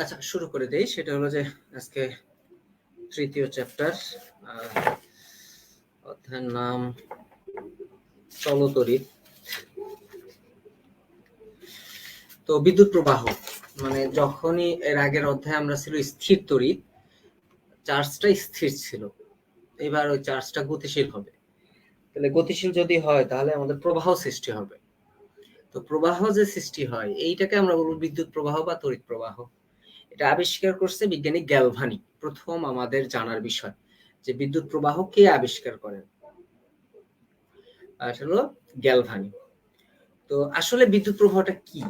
আচ্ছা, শুরু করে দেই। সেটা হলো যে আজকে তৃতীয় চ্যাপ্টার, অধ্যায়ের নাম চলতরিৎ। তো বিদ্যুৎ প্রবাহ মানে যখনই এর আগের অধ্যায়ে আমরা ছিল স্থির তড়িৎ, চার্জটা স্থির ছিল, এবার ওই চার্জটা গতিশীল হবে। তাহলে গতিশীল যদি হয় তাহলে আমাদের প্রবাহ সৃষ্টি হবে। তো প্রবাহ যে সৃষ্টি হয় এইটাকে আমরা বলবো বিদ্যুৎ প্রবাহ বা তড়িৎ প্রবাহ। এটা আবিষ্কার করছে বিজ্ঞানী গ্যালভানি, প্রথম আমাদের জানার বিষয় যে বিদ্যুৎ প্রবাহ কে আবিষ্কার করেন, আসলে গ্যালভানি। তো আসলে বিদ্যুৎ প্রবাহটা কি?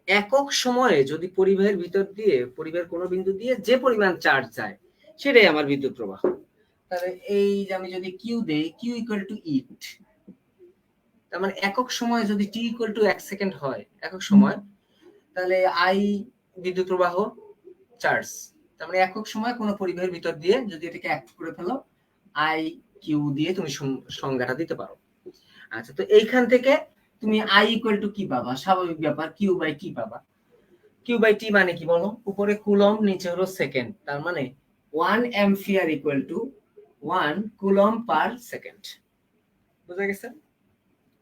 একক সময়ে যদি পরিবাহের ভিতর দিয়ে, পরিবাহের কোনো বিন্দু দিয়ে যে পরিমাণ চার্জ যায় সেটাই আমার বিদ্যুৎ প্রবাহ। তাহলে এই যে আমি যদি কিউ দেই, কিউ ইকুয়াল টু ইট, তার মানে একক সময়ে যদি টি ইকুয়াল টু 1 সেকেন্ড হয় একক সময়, তাহলে আই বিদ্যুৎ প্রবাহ চার্জ। তার মানে একক সময় কোনো পরিবাহের ভিতর দিয়ে যদি এটাকে অ্যাক্ট করে ফেলো, আই কিউ দিয়ে তুমি সংজ্ঞাটা দিতে পারো। আচ্ছা, তো এইখান থেকে তুমি আই ইকুয়াল টু কি পাবা? স্বাভাবিক ব্যাপার, কিউ বাই টি পাবা। কিউ বাই টি মানে কি বলো? উপরে কুলম, নিচে হলো সেকেন্ড, তার মানে 1 ampere equal to 1 coulomb per second. বুঝা গেছে?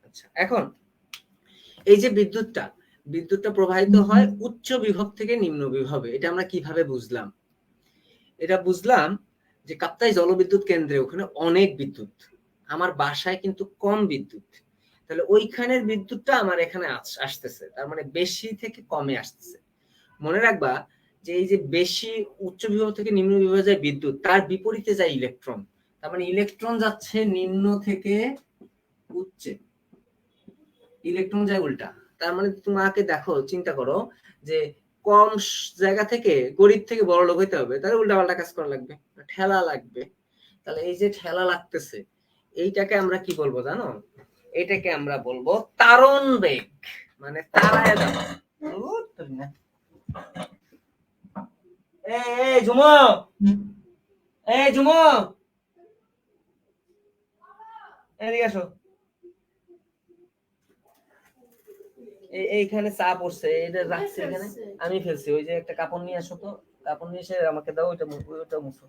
আচ্ছা, এখন এই যে বিদ্যুৎটা প্রবাহিত হয় উচ্চ বিভব থেকে নিম্ন বিভবে, এটা আমরা কিভাবে বুঝলাম? এটা বুঝলাম যে কাপ্তাই জলবিদ্যুৎ কেন্দ্রে ওখানে অনেক বিদ্যুৎ, আমার বাসায় কিন্তু কম বিদ্যুৎ, তাহলে ওইখানের বিদ্যুৎটা আমার এখানে আসতেছে, তার মানে বেশি থেকে কমে আসতেছে। মনে রাখবা যে এই যে বেশি উচ্চ বিভব থেকে নিম্ন বিভবে যায় বিদ্যুৎ, তার বিপরীতে যায় ইলেকট্রন, তার মানে ইলেকট্রন যাচ্ছে নিম্ন থেকে উচ্চে, ইলেকট্রন যায় উল্টা। তার মানে তোমাকে দেখো, চিন্তা করো যে কম জায়গা থেকে, গরিব থেকে বড় লোক হইতে হবে, তাহলে উল্টা পাল্টা কাজ করা লাগবে, ঠেলা লাগবে। তাহলে এই যে ঠেলা লাগতেছে, এইটাকে আমরা কি বলবো জানো? এটাকে আমরা বলবো তারণ বেগ, মানে তারায় যাওয়া। এই ঝুমো, এই ঝুমো, এদিকে আসো। এইখানে চা পড়ছে, এটা রাখছে এখানে, আমি ফেলছি। ওই যে একটা কাপড় নিয়ে আসো তো, কাপড় নিয়ে এসে আমাকে দাও, ওইটা মুছো,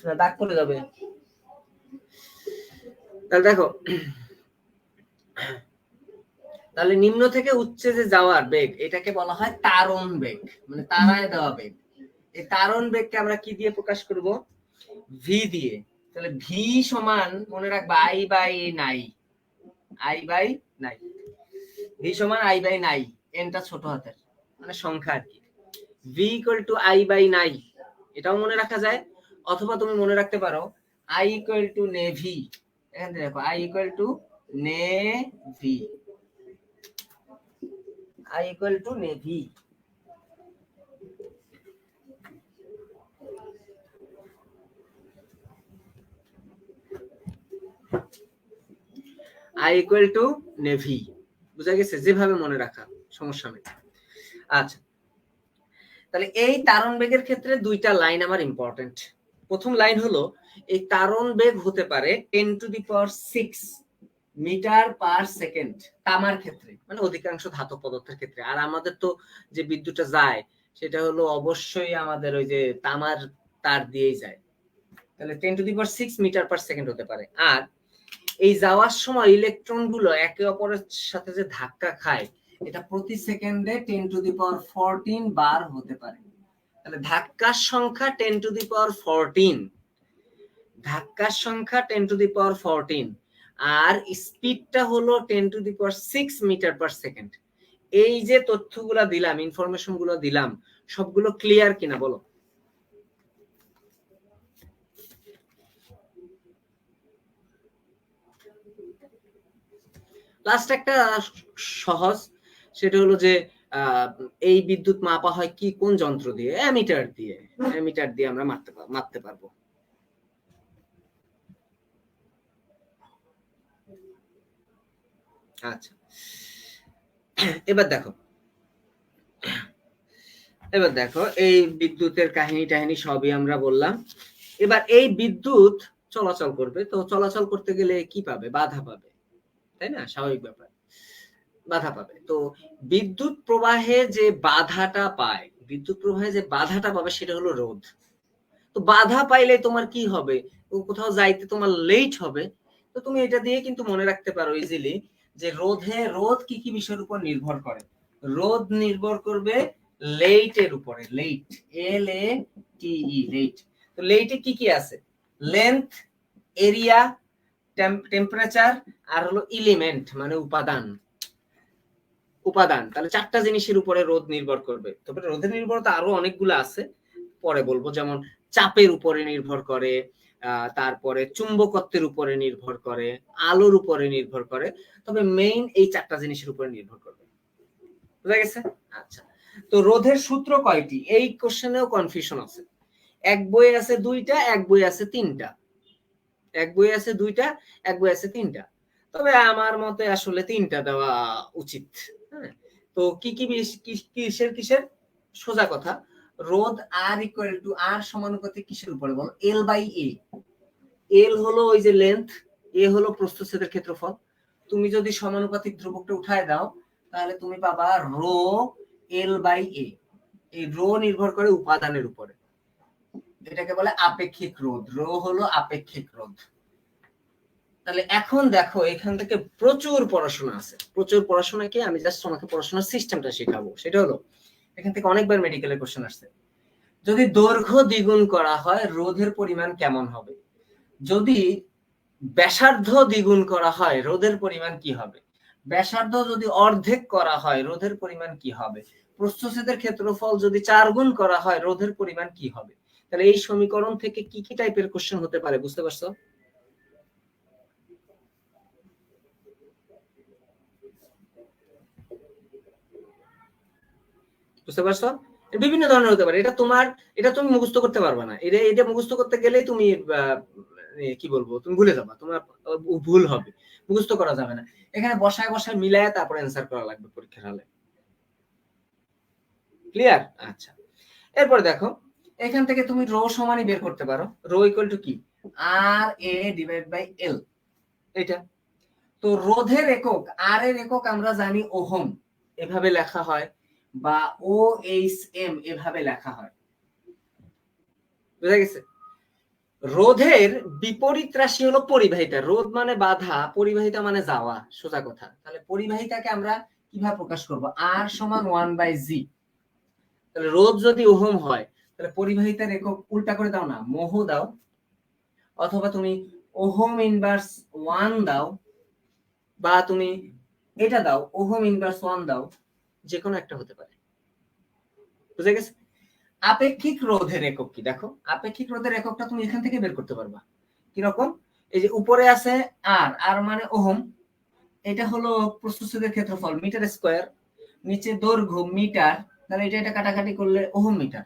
না দাগ পড়ে যাবে। তাহলে দেখো, তাহলে নিম্ন থেকে উচ্চে যে যাওয়ার বেগ, এটাকে বলা হয় তারণ বেগ, মানে তারায় দেওয়া বেগ। এই তারণ বেগকে আমরা কি দিয়ে প্রকাশ করব? ভি দিয়ে। তাহলে ভি সমান, মনে রাখবা, আই বাই নাই, আই বাই নাই, ভি সমান আই বাই নাই, এনটা ছোট হাতের মানে সংখ্যা আর কি। V equal to I by নাই, এটাও মনে রাখা যায়। অথবা তুমি মনে রাখতে পারো আই ইকুয়াল টু নেভি, এখান থেকে দেখো I equal to navy, I equal to navy. I equal to navy, বুঝা গেছে? যেভাবে মনে রাখা সমস্যা নেই। আচ্ছা, তাহলে এই তারণ বেগের ক্ষেত্রে দুইটা লাইন আমার ইম্পর্টেন্ট। প্রথম লাইন হলো এই তারণ বেগ হতে পারে 10 to the power 6 metre per second তামার ক্ষেত্রে, মানে অধিকাংশ ধাতব পদার্থের ক্ষেত্রে। আর আমাদের তো যে বিদ্যুৎটা যায় সেটা হলো অবশ্যই আমাদের ওই যে তামার তার দিয়েই যায়, তাহলে 10 to the power 6 metre per second হতে পারে। আর এই যাওয়ার সময় ইলেকট্রন গুলো একে অপরের সাথে যে ধাক্কা খায়, এটা প্রতি সেকেন্ডে 10⁻14 বার হতে পারে। তাহলে ধাক্কার সংখ্যা 10⁻14, ধাক্কার সংখ্যা 10⁻14, আর স্পিডটা হলো 10⁶ মিটার পার সেকেন্ড। এই যে তথ্যগুলা দিলাম, ইনফরমেশন গুলো দিলাম, সবগুলো ক্লিয়ার কিনা বলো? লাস্ট একটা সহজ, সেটা হলো যে এই বিদ্যুৎ মাপা হয় কি কোন যন্ত্র দিয়ে? অ্যামিটার দিয়ে। অ্যামিটার দিয়ে আমরা মাপতে পারবো। আচ্ছা, এবার দেখো এই বিদ্যুতের কাহিনী সবই আমরা বললাম। এবার এই বিদ্যুৎ চলাচল করবে, তো চলাচল করতে গেলে কি পাবে? বাধা পাবে, তাই না? স্বাভাবিক ব্যাপার, বাধা পাবে। তো বিদ্যুৎ প্রবাহে যে বাধাটা পায়, সেটা হলো রোধ। তো বাধা পাইলে তোমার কি হবে? কোথাও যাইতে তোমার লেট হবে। তো তুমি এটা দিয়ে কিন্তু মনে রাখতে পারো ইজিলি যে রোধ কি বিষয়ের উপর নির্ভর করে? রোধ নির্ভর করবে লেটের উপরে। Late, LATE, late. তো লেটে কি আছে? লেন্থ, এরিয়া, টেম্পারেচার, আর হলো এলিমেন্ট মানে উপাদান। তাহলে চারটা জিনিসের উপরে রোধ নির্ভর করবে। তবে রোধের নির্ভরতা আরো অনেকগুলো আছে, পরে বলবো। যেমন চাপের উপরে নির্ভর করে, তারপরে চুম্বকত্বের উপরে নির্ভর করে, আলোর উপরে নির্ভর করে। তবে মেইন এই চারটা জিনিসের উপরে নির্ভর করবে। বুঝা গেছে? আচ্ছা, তো রোধের সূত্র কয়টি? এই কোশ্চেনেও কনফিউশন আছে। এক বইয়ে আছে দুইটা, এক বইয়ে আছে তিনটা। এক বইয়ে আছে দুইটা, এক বইয়ে আছে তিনটা। তবে আমার মতে আসলে তিনটা দেওয়া উচিত। হ্যাঁ, তো কিসের সোজা কথা, রোধ R ইকুয়াল টু R সমানুপাতিক কিসের উপরে বলো? L/A। L হলো ওই যে লেন্থ, A হলো প্রস্থচ্ছেদের ক্ষেত্রফল। তুমি যদি সমানুপাতিক ধ্রুবকটা উঠায় দাও, তাহলে তুমি পাবা রো L/A। এই রো নির্ভর করে উপাদানের উপরে। এটাকে বলে আপেক্ষিক রোধ। রো হলো আপেক্ষিক রোধ। তাহলে এখন দেখো, এখান থেকে প্রচুর পড়াশোনা আছে। প্রচুর পড়াশোনা কি, আমি জাস্ট তোমাকে পড়াশোনার সিস্টেমটা শেখাবো। সেটা হলো, এখান থেকে অনেকবার মেডিকেলের কোশ্চেন আসছে। যদি দৈর্ঘ্য দ্বিগুণ করা হয়, রোধের পরিমাণ কেমন হবে? যদি ব্যাসার্ধ দ্বিগুণ করা হয়, রোধের পরিমাণ কি হবে? ব্যাসার্ধ যদি অর্ধেক করা হয়, রোধের পরিমাণ কি হবে? প্রস্থচ্ছেদের ক্ষেত্রফল যদি 4 গুণ করা হয়, রোধের পরিমাণ কি হবে? তাহলে এই সমীকরণ থেকে কি টাইপের কোশ্চেন হতে পারে, বুঝতে পারছো? বুঝতে পারছো? বিভিন্ন ধরনের হতে পারে। এটা তুমি মুখস্থ করতে পারবে না। এটা মুখস্থ করতে গেলে তুমি কি বলবো, তুমি ভুলে যাবা, তোমার ভুল হবে, মুখস্থ করা যাবে না। এখানে বসায় মিলায় তারপর অ্যান্সার করা লাগবে পরীক্ষার হলে। ক্লিয়ার? আচ্ছা, এরপর দেখো, এখান থেকে তুমি রো সমানই বের করতে পারো। রো ইকুয়াল টু কি? RA divide by L। এটা তো রোধের একক, আর এর একক আমরা জানি ওহম, এভাবে লেখা হয়, বা OHM এভাবে লেখা হয়। বুঝা গেছে? রোধের বিপরীত রাশি হলো পরিবাহিতা। রোধ মানে বাধা, পরিবাহিতা মানে যাওয়া, সোজা কথা। তাহলে পরিবাহিতাকে আমরা কিভাবে প্রকাশ করব? R সমান 1/G। তাহলে রোধ যদি ওহম হয়, তাহলে পরিবাহিতার একক উল্টা করে দাও না, মোহ দাও, অথবা তুমি ওহম ইনভার্স 1 দাও, বা তুমি এটা দাও, ওহম ইনভার্স 1 দাও, যে কোনো একটা হতে পারে। বুঝা গেছে? আপেক্ষিক রোধের একক কি? দেখো, আপেক্ষিক রোধের এককটা তুমি এখান থেকে বের করতে পারবা। কি রকম? এই যে উপরে আছে আর মানে ওহম, এটা হলো প্রস্থচ্ছেদের ক্ষেত্রফল মিটার স্কয়ার, নিচে দৈর্ঘ্য মিটার, তাহলে এটা কাটাকাটি করলে ওহম মিটার,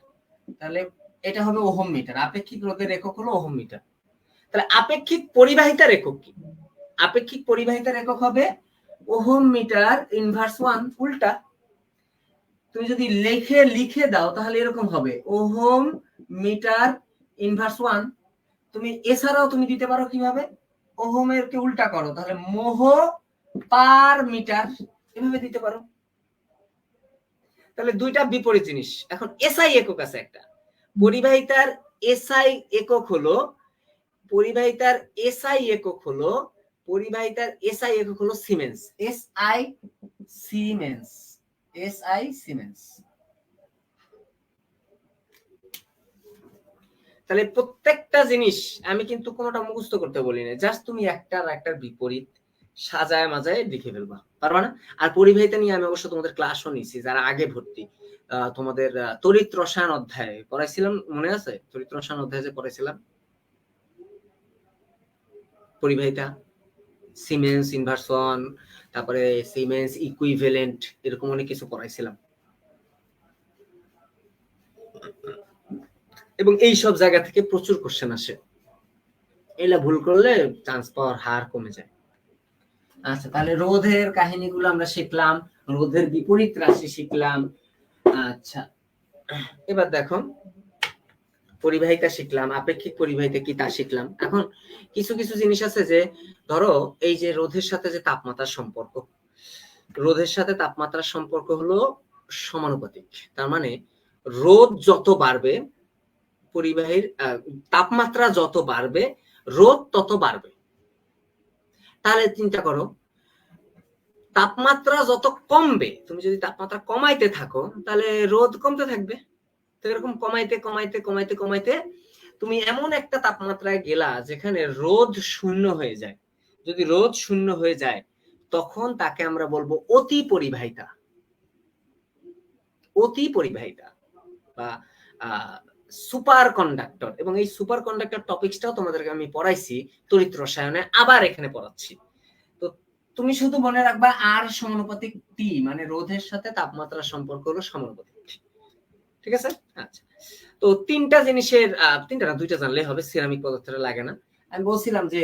তাহলে এটা হবে ওহম মিটার। আপেক্ষিক রোধের একক হলো ওহম মিটার। তাহলে আপেক্ষিক পরিবাহিতার একক কি? আপেক্ষিক পরিবাহিতার একক হবে ওহম মিটার ইনভার্স 1, উল্টা। তুমি যদি লিখে দাও তাহলে এরকম হবে ওহম মিটার ইনভার্স 1। তুমি এছাড়াও তুমি দিতে পারো কিভাবে? ওহমের কে উল্টা করো, তাহলে মোহ পার মিটার, এভাবে দিতে পারো। তাহলে দুইটা বিপরীত জিনিস। এখন এসআই একক আছে একটা। পরিবাহিতার এসআই একক হলো siemens. SI siemens, SI siemens. তাহলে প্রত্যেকটা জিনিস আমি কিন্তু কোনোটা মুখস্থ করতে বলি না, জাস্ট তুমি একটার বিপরীত সাজায় মাজায় লিখে ফেলবা, পারবা না? আর পরিবাহিতা নিয়ে আমি অবশ্য তোমাদের ক্লাসও নিছি যারা আগে ভর্তি, তোমাদের তড়িৎ রসায়ন অধ্যায়ে পড়াইছিলাম, মনে আছে? তড়িৎ রসায়ন অধ্যায়ে যে পড়াইছিলাম পরিবাহিতা, সিমেন্স ইনভার্সন, তারপরে সিমেন্স ইকুইভ্যালেন্ট, এরকম অনেক কিছু পড়াইছিলাম। এবং এই সব জায়গা থেকে প্রচুর কোশ্চেন আসে, এগুলা ভুল করলে চান্স পাওয়ার হার কমে যায়। আচ্ছা, তাহলে রোধের কাহিনীগুলো আমরা শিখলাম, রোধের বিপরীত রাশি শিখলাম। আচ্ছা, এবার দেখো পরিবাহিতা শিখলাম, আপেক্ষিক পরিবাহিতা কি তা শিখলাম। এখন কিছু কিছু জিনিস আছে যে, ধরো এই যে রোধের সাথে যে তাপমাত্রার সম্পর্ক, রোধের সাথে তাপমাত্রার সম্পর্ক হলো সমানুপাতিক। তার মানে রোধ যত বাড়বে, পরিবাহীর তাপমাত্রা যত বাড়বে, রোধ তত বাড়বে। তাহলে চিন্তা করো, তাপমাত্রা যত কমবে, তুমি যদি তাপমাত্রা কমাইতে থাকো তাহলে রোধ কমতে থাকবে। তো এরকম কমাইতে কমাইতে কমাইতে কমাইতে তুমি এমন একটা তাপমাত্রায় গেলা যেখানে রোধ শূন্য হয়ে যায়। যদি রোধ শূন্য হয়ে যায় তখন তাকে আমরা বলবো অতি পরিবাহিতা, অতি পরিবাহিতা বা সুপার কন্ডাক্টর। এবং এই সুপার কন্ডাক্টর টপিকসটাও তোমাদেরকে আমি পড়াইছি তড়িৎ রসায়নে, আবার এখানে পড়াচ্ছি। তো তুমি শুধু মনে রাখবা আর সমানুপাতিক টি, মানে রোধের সাথে তাপমাত্রার সম্পর্ক হলো সমানুপাতিক, ঠিক আছে? আচ্ছা, তো তিনটা জিনিসের, তিনটা না দুইটা জানলে হবে, সিরামিক পদার্থটা লাগে না। আমি বলছিলাম যে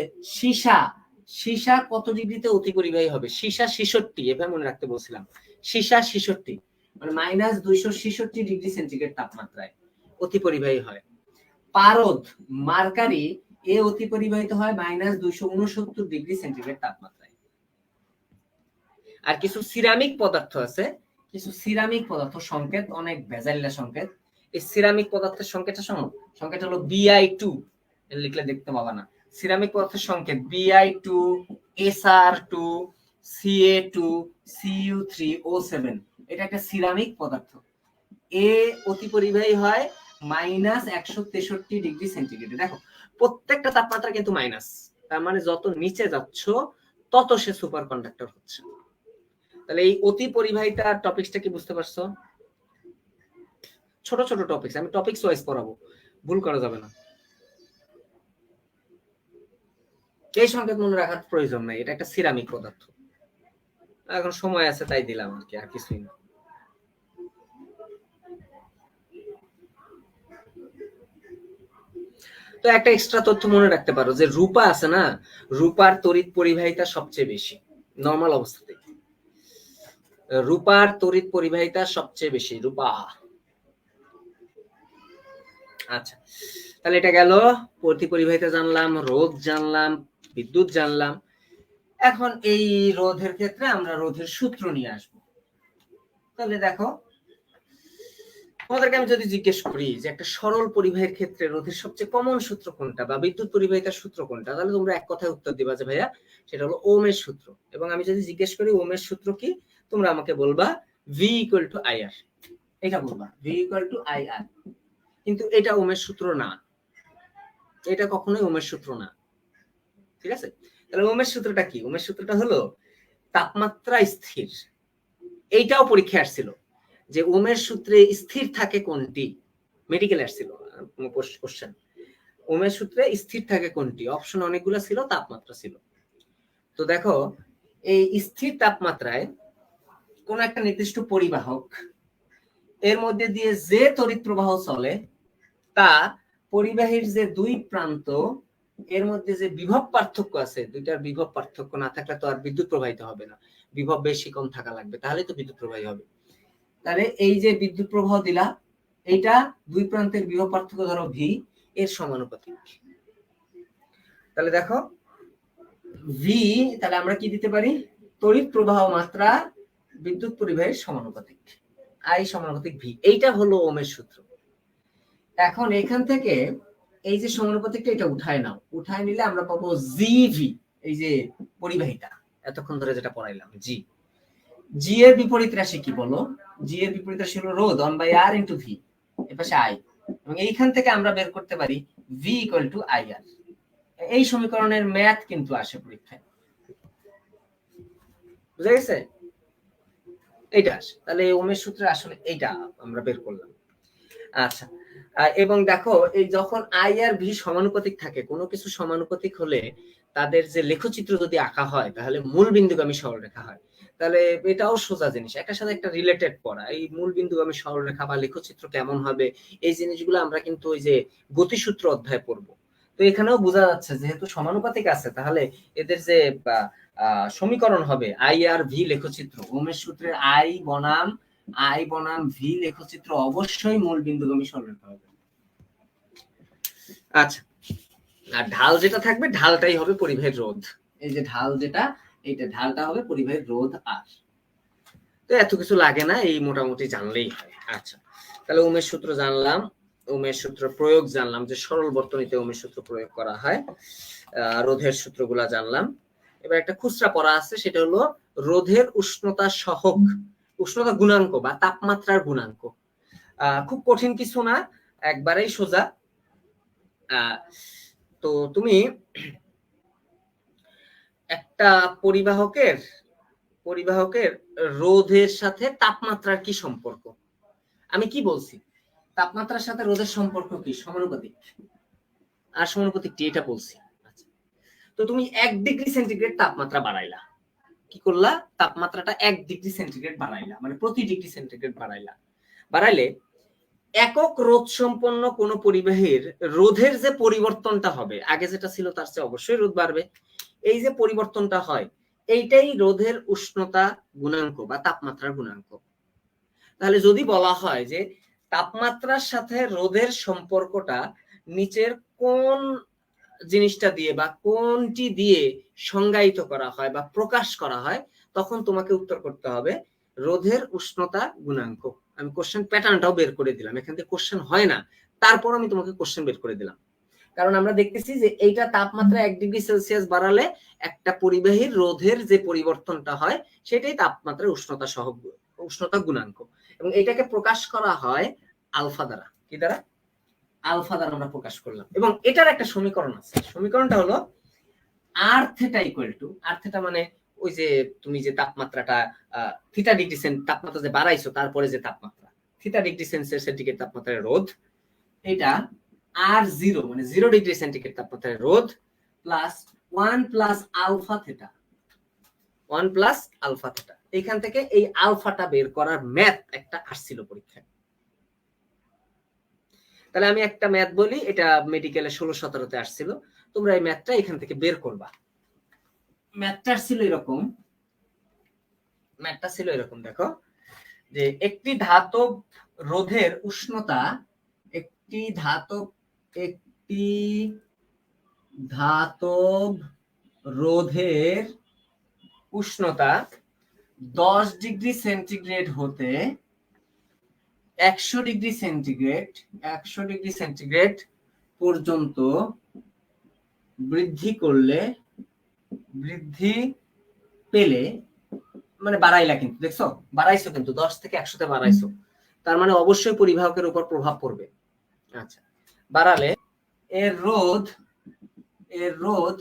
সীসা কত ডিগ্রিতে অতি পরিবাহী হবে? সীসা 66, এভাবে মনে রাখতে বলছিলাম। সীসা 66 মানে -266 ডিগ্রি সেন্টিগ্রেড তাপমাত্রায় অতি পরিবাহী হয়। পারদ মার্কারি এ অতি পরিবাহিত হয় -269 ডিগ্রি সেন্টিগ্রেড তাপমাত্রায়। আর কিছু সিরামিক পদার্থ আছে, কিছু সিরামিক পদার্থ সংকেত অনেক ভেজালিলা সংকেত। এই সিরামিক পদার্থের সংকেতটা শোনো, সংকেত হলো Bi2, লিখলে দেখতে পাবা না। সিরামিক পদার্থের সংকেত Bi2, SR2, Ca2, Cu3O7, এটা একটা সিরামিক পদার্থ। এ অতি পরিবাহী হয় -163 ডিগ্রি সেন্টিগ্রেড। দেখো প্রত্যেকটা তাপমাত্রা কিন্তু মাইনাস, তার মানে যত নিচে যাচ্ছ তত সে সুপার কন্ডাক্টর হচ্ছে। তাহলে এই অতি পরিবাহিতা টপিকসটা কি বুঝতে পারছো? ছোট ছোট টপিকস, আমি টপিকস ওয়াইজ পড়াবো, ভুল করা যাবে না। এই সংকেত মনে রাখার প্রয়োজন নাই, এটা একটা সিরামিক পদার্থ। এখন সময় আছে তাই দিলাম আর কি, আর কিছুই না। তো একটা এক্সট্রা তথ্য মনে রাখতে পারো যে রূপা আছে না, রূপার তড়িৎ পরিবাহিতা সবচেয়ে বেশি নরমাল অবস্থাতে। রূপার তড়িৎ পরিবাহিতা সবচেয়ে বেশি, রূপা। আচ্ছা, তাহলে এটা গেল তড়িৎ পরিবাহিতা জানলাম, রোধ জানলাম, বিদ্যুৎ জানলাম। এখন এই রোধের ক্ষেত্রে আমরা রোধের সূত্র নিয়ে আসবো। তাহলে দেখো, তোমাদেরকে আমি যদি জিজ্ঞেস করি যে একটা সরল পরিবাহীর ক্ষেত্রে রোধের সবচেয়ে কমন সূত্র কোনটা বা বিদ্যুৎ পরিবাহিতার সূত্র কোনটা, তাহলে তোমরা এক কথায় উত্তর দিবা যে ভাইয়া সেটা হলো ওহমের সূত্র। এবং আমি যদি জিজ্ঞেস করি ওহমের সূত্র কি, তোমরা আমাকে বলবা V = IR, এটা বলবা V = IR। কিন্তু এটা ওহমের সূত্র না, এটা কখনোই ওহমের সূত্র না, ঠিক আছে? তাহলে ওহমের সূত্রটা কি? ওহমের সূত্রটা হলো তাপমাত্রা স্থির। এইটাও পরীক্ষায় আসছিল যে ওহমের সূত্রে স্থির থাকে কোনটি, মেডিকেল আসছিল কোশ্চেন, ওহমের সূত্রে স্থির থাকে কোনটি? অপশন অনেকগুলো ছিল, তাপমাত্রা ছিল। তো দেখো, এই স্থির তাপমাত্রায় কোন একটা নির্দিষ্ট পরিবাহক এর মধ্যে দিয়ে যে তড়িৎ প্রবাহ চলে তা পরিবাহীর যে দুই প্রান্ত এর মধ্যে যে বিভব পার্থক্য আছে, দুইটার বিভব পার্থক্য না থাকলে তো আর বিদ্যুৎ প্রবাহিত হবে না, বিভব বেশি কম থাকা লাগবে, তাহলে তো বিদ্যুৎ প্রবাহিত হবে। তাহলে এই যে বিদ্যুৎ প্রবাহ দিলা, এইটা দুই প্রান্তের বিভব পার্থক্য ধরো V, এর সমানুপাতিক। তাহলে দেখো V, তাহলে আমরা কি দিতে পারি? তড়িৎ প্রবাহ মাত্রা বিদ্যুৎ পরিবাহীর সমানুপাতিক, I সমানুপাতিক V। এইটা হলো ওহমের সূত্র। এখন এখান থেকে এই যে সমানুপাতিকটা এটা উঠায় নাও, উঠায় নিলে আমরা পাবো GV, এই যে পরিবাহিতা এতক্ষণ ধরে যেটা পড়াইলাম, G। জি এর বিপরীত রাশি কি বলো? জি এর বিপরীত রাশি হলো রোধ 1/r * v, এপাশে i, এবং এইখান থেকে আমরা বের করতে পারি v = ir। এই সমীকরণের ম্যাথ কিন্তু আসে পরীক্ষায়, বুঝা গেছে? এইটা আসে। তাহলে ওহমের সূত্রে আসলে এইটা আমরা বের করলাম। আচ্ছা, এবং দেখো এই যখন আই আর ভি সমানুপাতিক থাকে, কোনো কিছু সমানুপাতিক হলে তাদের যে লেখচিত্র যদি আঁকা হয় তাহলে মূল বিন্দুগামী সরলরেখা হয়। তাহলে এটাও সোজা জিনিস, একটার সাথে একটা রিলেটেড পড়া। এই মূল বিন্দুগামী সরলরেখা বা লেখচিত্র কেমন হবে, এই জিনিসগুলো আমরা কিন্তু ওই যে গতিসূত্র অধ্যায়ে পড়বো। তো এখানেও বোঝা যাচ্ছে যেহেতু সমানুপাতিক আছে, তাহলে এদের যে সমীকরণ হবে আই আর ভি লেখচিত্র, ওহমের সূত্রের আই বনাম ভি লেখচিত্র অবশ্যই মূল বিন্দুগামী সরলরেখা হবে। আচ্ছা, আর ঢাল যেটা থাকবে ঢালটাই হবে পরিবাহীর রোধ। এই যে ঢাল যেটা, এইটা ঢালটা হবে পরিবাহীর রোধ আর। তো এত কিছু লাগে না, এই মোটামুটি জানলেই হয়। আচ্ছা, তাহলে ওহমের সূত্র জানলাম, ওহমের সূত্র প্রয়োগ জানলাম যে সরল বর্তনীতে ওহমের সূত্র প্রয়োগ করা হয়, রোধের সূত্রগুলা জানলাম। এবার একটা খুচরা পড়া আছে, সেটা হলো রোধের উষ্ণতা সহগ, উষ্ণতা গুণাঙ্ক বা তাপমাত্রার গুণাঙ্ক। খুব কঠিন কিছু না, একবারেই সোজা। তো তুমি একটা পরিবাহকের রোধের সাথে তাপমাত্রার কি সম্পর্ক, আমি কি বলছি? তাপমাত্রার সাথে রোধের সম্পর্ক কি? সমানুপাতিক। আর সমানুপাতিক এটা বলছি। আচ্ছা, তো তুমি 1 ডিগ্রি সেন্টিগ্রেড তাপমাত্রা বাড়াইলা, কি করলা? তাপমাত্রাটা 1 ডিগ্রি সেন্টিগ্রেড বাড়াইলা, মানে প্রতি ডিগ্রি সেন্টিগ্রেড বাড়াইলে একক রোধ সম্পন্ন কোন পরিবাহীর রোধের যে পরিবর্তনটা হবে, আগে যেটা ছিল তার চেয়ে অবশ্যই রোধ বাড়বে। এই যে পরিবর্তনটা হয়, এইটাই রোধের উষ্ণতা গুণাঙ্ক বা তাপমাত্রার গুণাঙ্ক। তাহলে যদি বলা হয় যে তাপমাত্রার সাথে রোধের সম্পর্কটা নিচের কোন জিনিসটা দিয়ে বা কোনটি দিয়ে সংজ্ঞায়িত করা হয় বা প্রকাশ করা হয়, তখন তোমাকে উত্তর করতে হবে রোধের উষ্ণতা গুণাঙ্ক। আমি কোশ্চেন প্যাটার্নটাও বের করে দিলাম, এখান থেকে কোশ্চেন হয় না, তারপর আমি তোমাকে কোশ্চেন বের করে দিলাম। কারণ আমরা দেখতেছি যে এইটা তাপমাত্রা 1 ডিগ্রি সেলসিয়াস বাড়ালে একটা পরিবাহীর রোধের যে পরিবর্তনটা হয়, সেটাই তাপমাত্রার উষ্ণতা সহগ, উষ্ণতা গুণাঙ্ক, এবং এটাকে প্রকাশ করা হয় আলফা দ্বারা। কি দ্বারা? আলফা দ্বারা আমরা প্রকাশ করলাম। এবং এটার একটা সমীকরণ আছে, সমীকরণটা হলো R theta equal to, R theta মানে ওই যে তুমি যে তাপমাত্রাটা থিটা ডিগ্রি তাপমাত্রা যে বাড়াইছো, তারপরে যে তাপমাত্রা থিটা ডিগ্রি সেন্টিগ্রেড তাপমাত্রার রোধ, এটা আর 0 মানে 0 ডিগ্রি সেন্টিগ্রেড তাপমাত্রার রোধ plus 1 plus alpha theta, 1 plus alpha theta. এখান থেকে এই আলফাটা বের করার ম্যাথ একটা আসছিল পরীক্ষায়। তাহলে আমি একটা ম্যাথ বলি, এটা মেডিকেলে 16-17-তে আসছিল, তোমরা এই ম্যাথটা এখান থেকে বের করবা। ম্যাথটা ছিল এরকম, দেখো যে একটি ধাতব রোধের উষ্ণতা, একটি ধাতব রোধের উষ্ণতা 10 ডিগ্রি সেন্টিগ্রেড হতে 100 ডিগ্রি সেন্টিগ্রেড পর্যন্ত বৃদ্ধি পেলে, মানে বাড়াইলা, কিন্তু দেখছো বাড়াইছো, কিন্তু 10 থেকে 100-তে বাড়াইছো, তার মানে অবশ্যই পরিবাহকের উপর প্রভাব পড়বে। আচ্ছা, বাড়ালে এর রোধ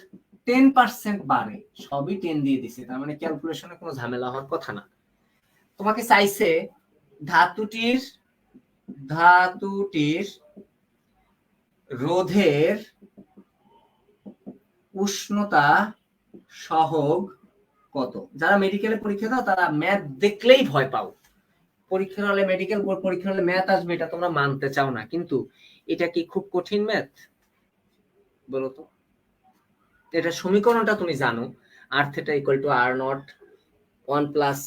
10% বাড়ে, সবই 10 দিয়ে দিছে, তার মানে ক্যালকুলেশনে কোনো ঝামেলা হওয়ার কথা না। তোমাকে চাইছে ধাতুটির রোধের উষ্ণতা সহগ কত। যারা মেডিকেলে পরীক্ষা দাও তারা ম্যাথ দেখলেই ভয় পাও, পরীক্ষার হলে মেডিকেল পরীক্ষার হলে ম্যাথ আসবে, এটা তোমরা মানতে চাও না, কিন্তু এটা কি খুব কঠিন ম্যাথ বলো তো? এটা সমীকরণটা তুমি জানো, R theta equal to R nought 1 plus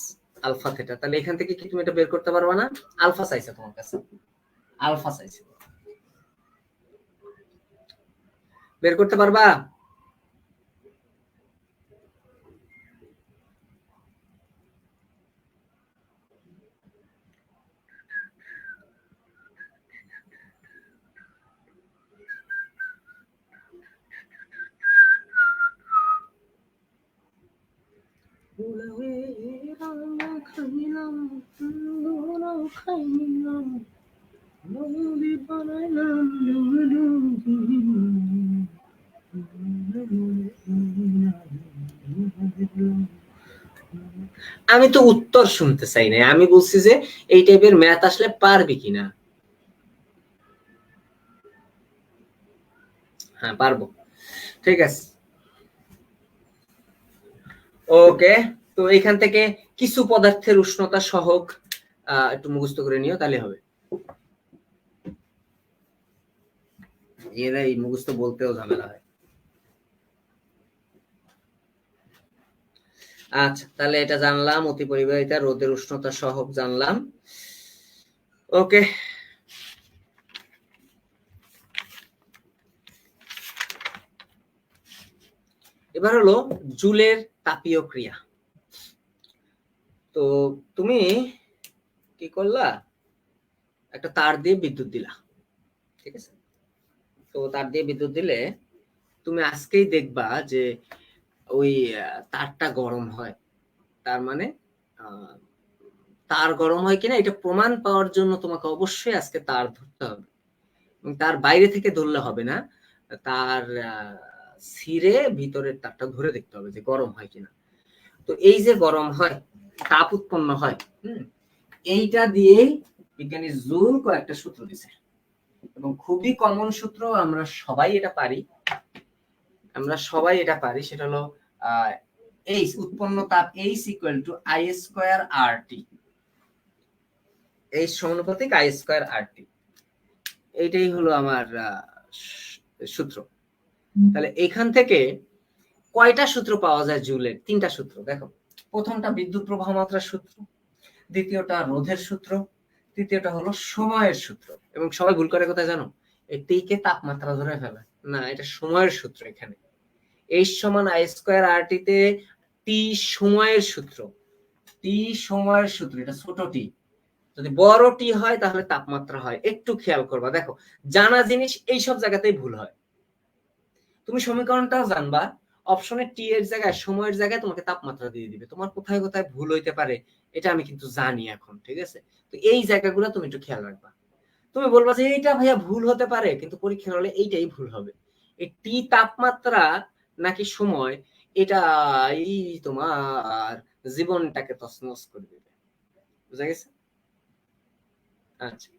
alpha theta, তাহলে এখান থেকে কি তুমি এটা বের করতে পারবা না? আলফা চাইছে তোমার কাছে, আলফা চাইছে, বের করতে পারবা? আমি তো উত্তর শুনতে চাই না, আমি বলছি যে এই টাইপের ম্যাথ আসলে পারবি কিনা। হ্যাঁ পারবো, ঠিক আছে। ওকে, তো এখান থেকে কিছু পদার্থের উষ্ণতা সহগ একটু মুখস্থ করে নিও, তাহলে হবে। এরা এই মুখস্থ বলতেও ঝামেলা হয়। আচ্ছা, তাহলে এটা জানলাম, অতিপরিবাহিতা, রোদের উষ্ণতা সহগ জানলাম। ওকে, এবার হলো জুলের তাপীয় ক্রিয়া। তো তুমি কি করলা, একটা তার দিয়ে বিদ্যুৎ দিলা, ঠিক আছে। তো তার দিয়ে বিদ্যুৎ দিলে তুমি আজকেই দেখবা যে ওই তারটা গরম হয়। তার মানে তার গরম হয় কিনা এটা প্রমাণ পাওয়ার জন্য তোমাকে অবশ্যই আজকে তার ধরতে হবে, এবং তার বাইরে থেকে ধরলে হবে না, তার ছিঁড়ে ভিতরের তারটা ধরে দেখতে হবে যে গরম হয় কিনা। তো এই যে গরম হয়, তাপ উৎপন্ন হয়, এইটা দিয়েই বিজ্ঞানী জুল কয়েকটা সূত্র দিছে, এবং খুবই কমন সূত্র, আমরা সবাই এটা পারি, সেটা হলো এইচ উৎপন্ন তাপ H equal to I square R T, H সমানুপাতিক আই স্কয়ার আর টি, এইটাই হলো আমার সূত্র। তাহলে এখান থেকে কয়টা সূত্র পাওয়া যায় জুলের? তিনটা সূত্র। দেখো, প্রথমটা বিদ্যুৎ প্রবাহ মাত্রার সূত্র, দ্বিতীয়টা রোধের সূত্র, তৃতীয়টা হলো সময়ের সূত্র। এবং সবাই ভুল করে কোথায় জানো, এই টি কে তাপমাত্রা ধরে ফেলে, না এটা সময়ের সূত্র। এখানে এইচ সমান আই স্কয়ার আর টি তে টি সময়ের সূত্র, টি সময়ের সূত্র, এটা ছোট টি, যদি বড় টি হয় তাহলে তাপমাত্রা হয়। একটু খেয়াল করবা, দেখো জানা জিনিস এই সব জায়গাতেই ভুল হয়। তুমি সমীকরণটাও জানবা, অপশনে টি এর জায়গায় সময়ের জায়গায় তোমাকে তাপমাত্রা দিয়ে দিবে, তোমার কোথায় কোথায় ভুল হইতে পারে এটা আমি কিন্তু জানি এখন, ঠিক আছে। তো এই জায়গাগুলো তুমি একটু খেয়াল রাখবা। তুমি বলবা যে এইটা ভাইয়া ভুল হতে পারে, কিন্তু পরীক্ষার হলে এইটাই ভুল হবে। এই টি তাপমাত্রা নাকি সময়, এটা এই তোমার জীবনটাকে তছনছ করে দিবে, বুঝা গেছে? আচ্ছা,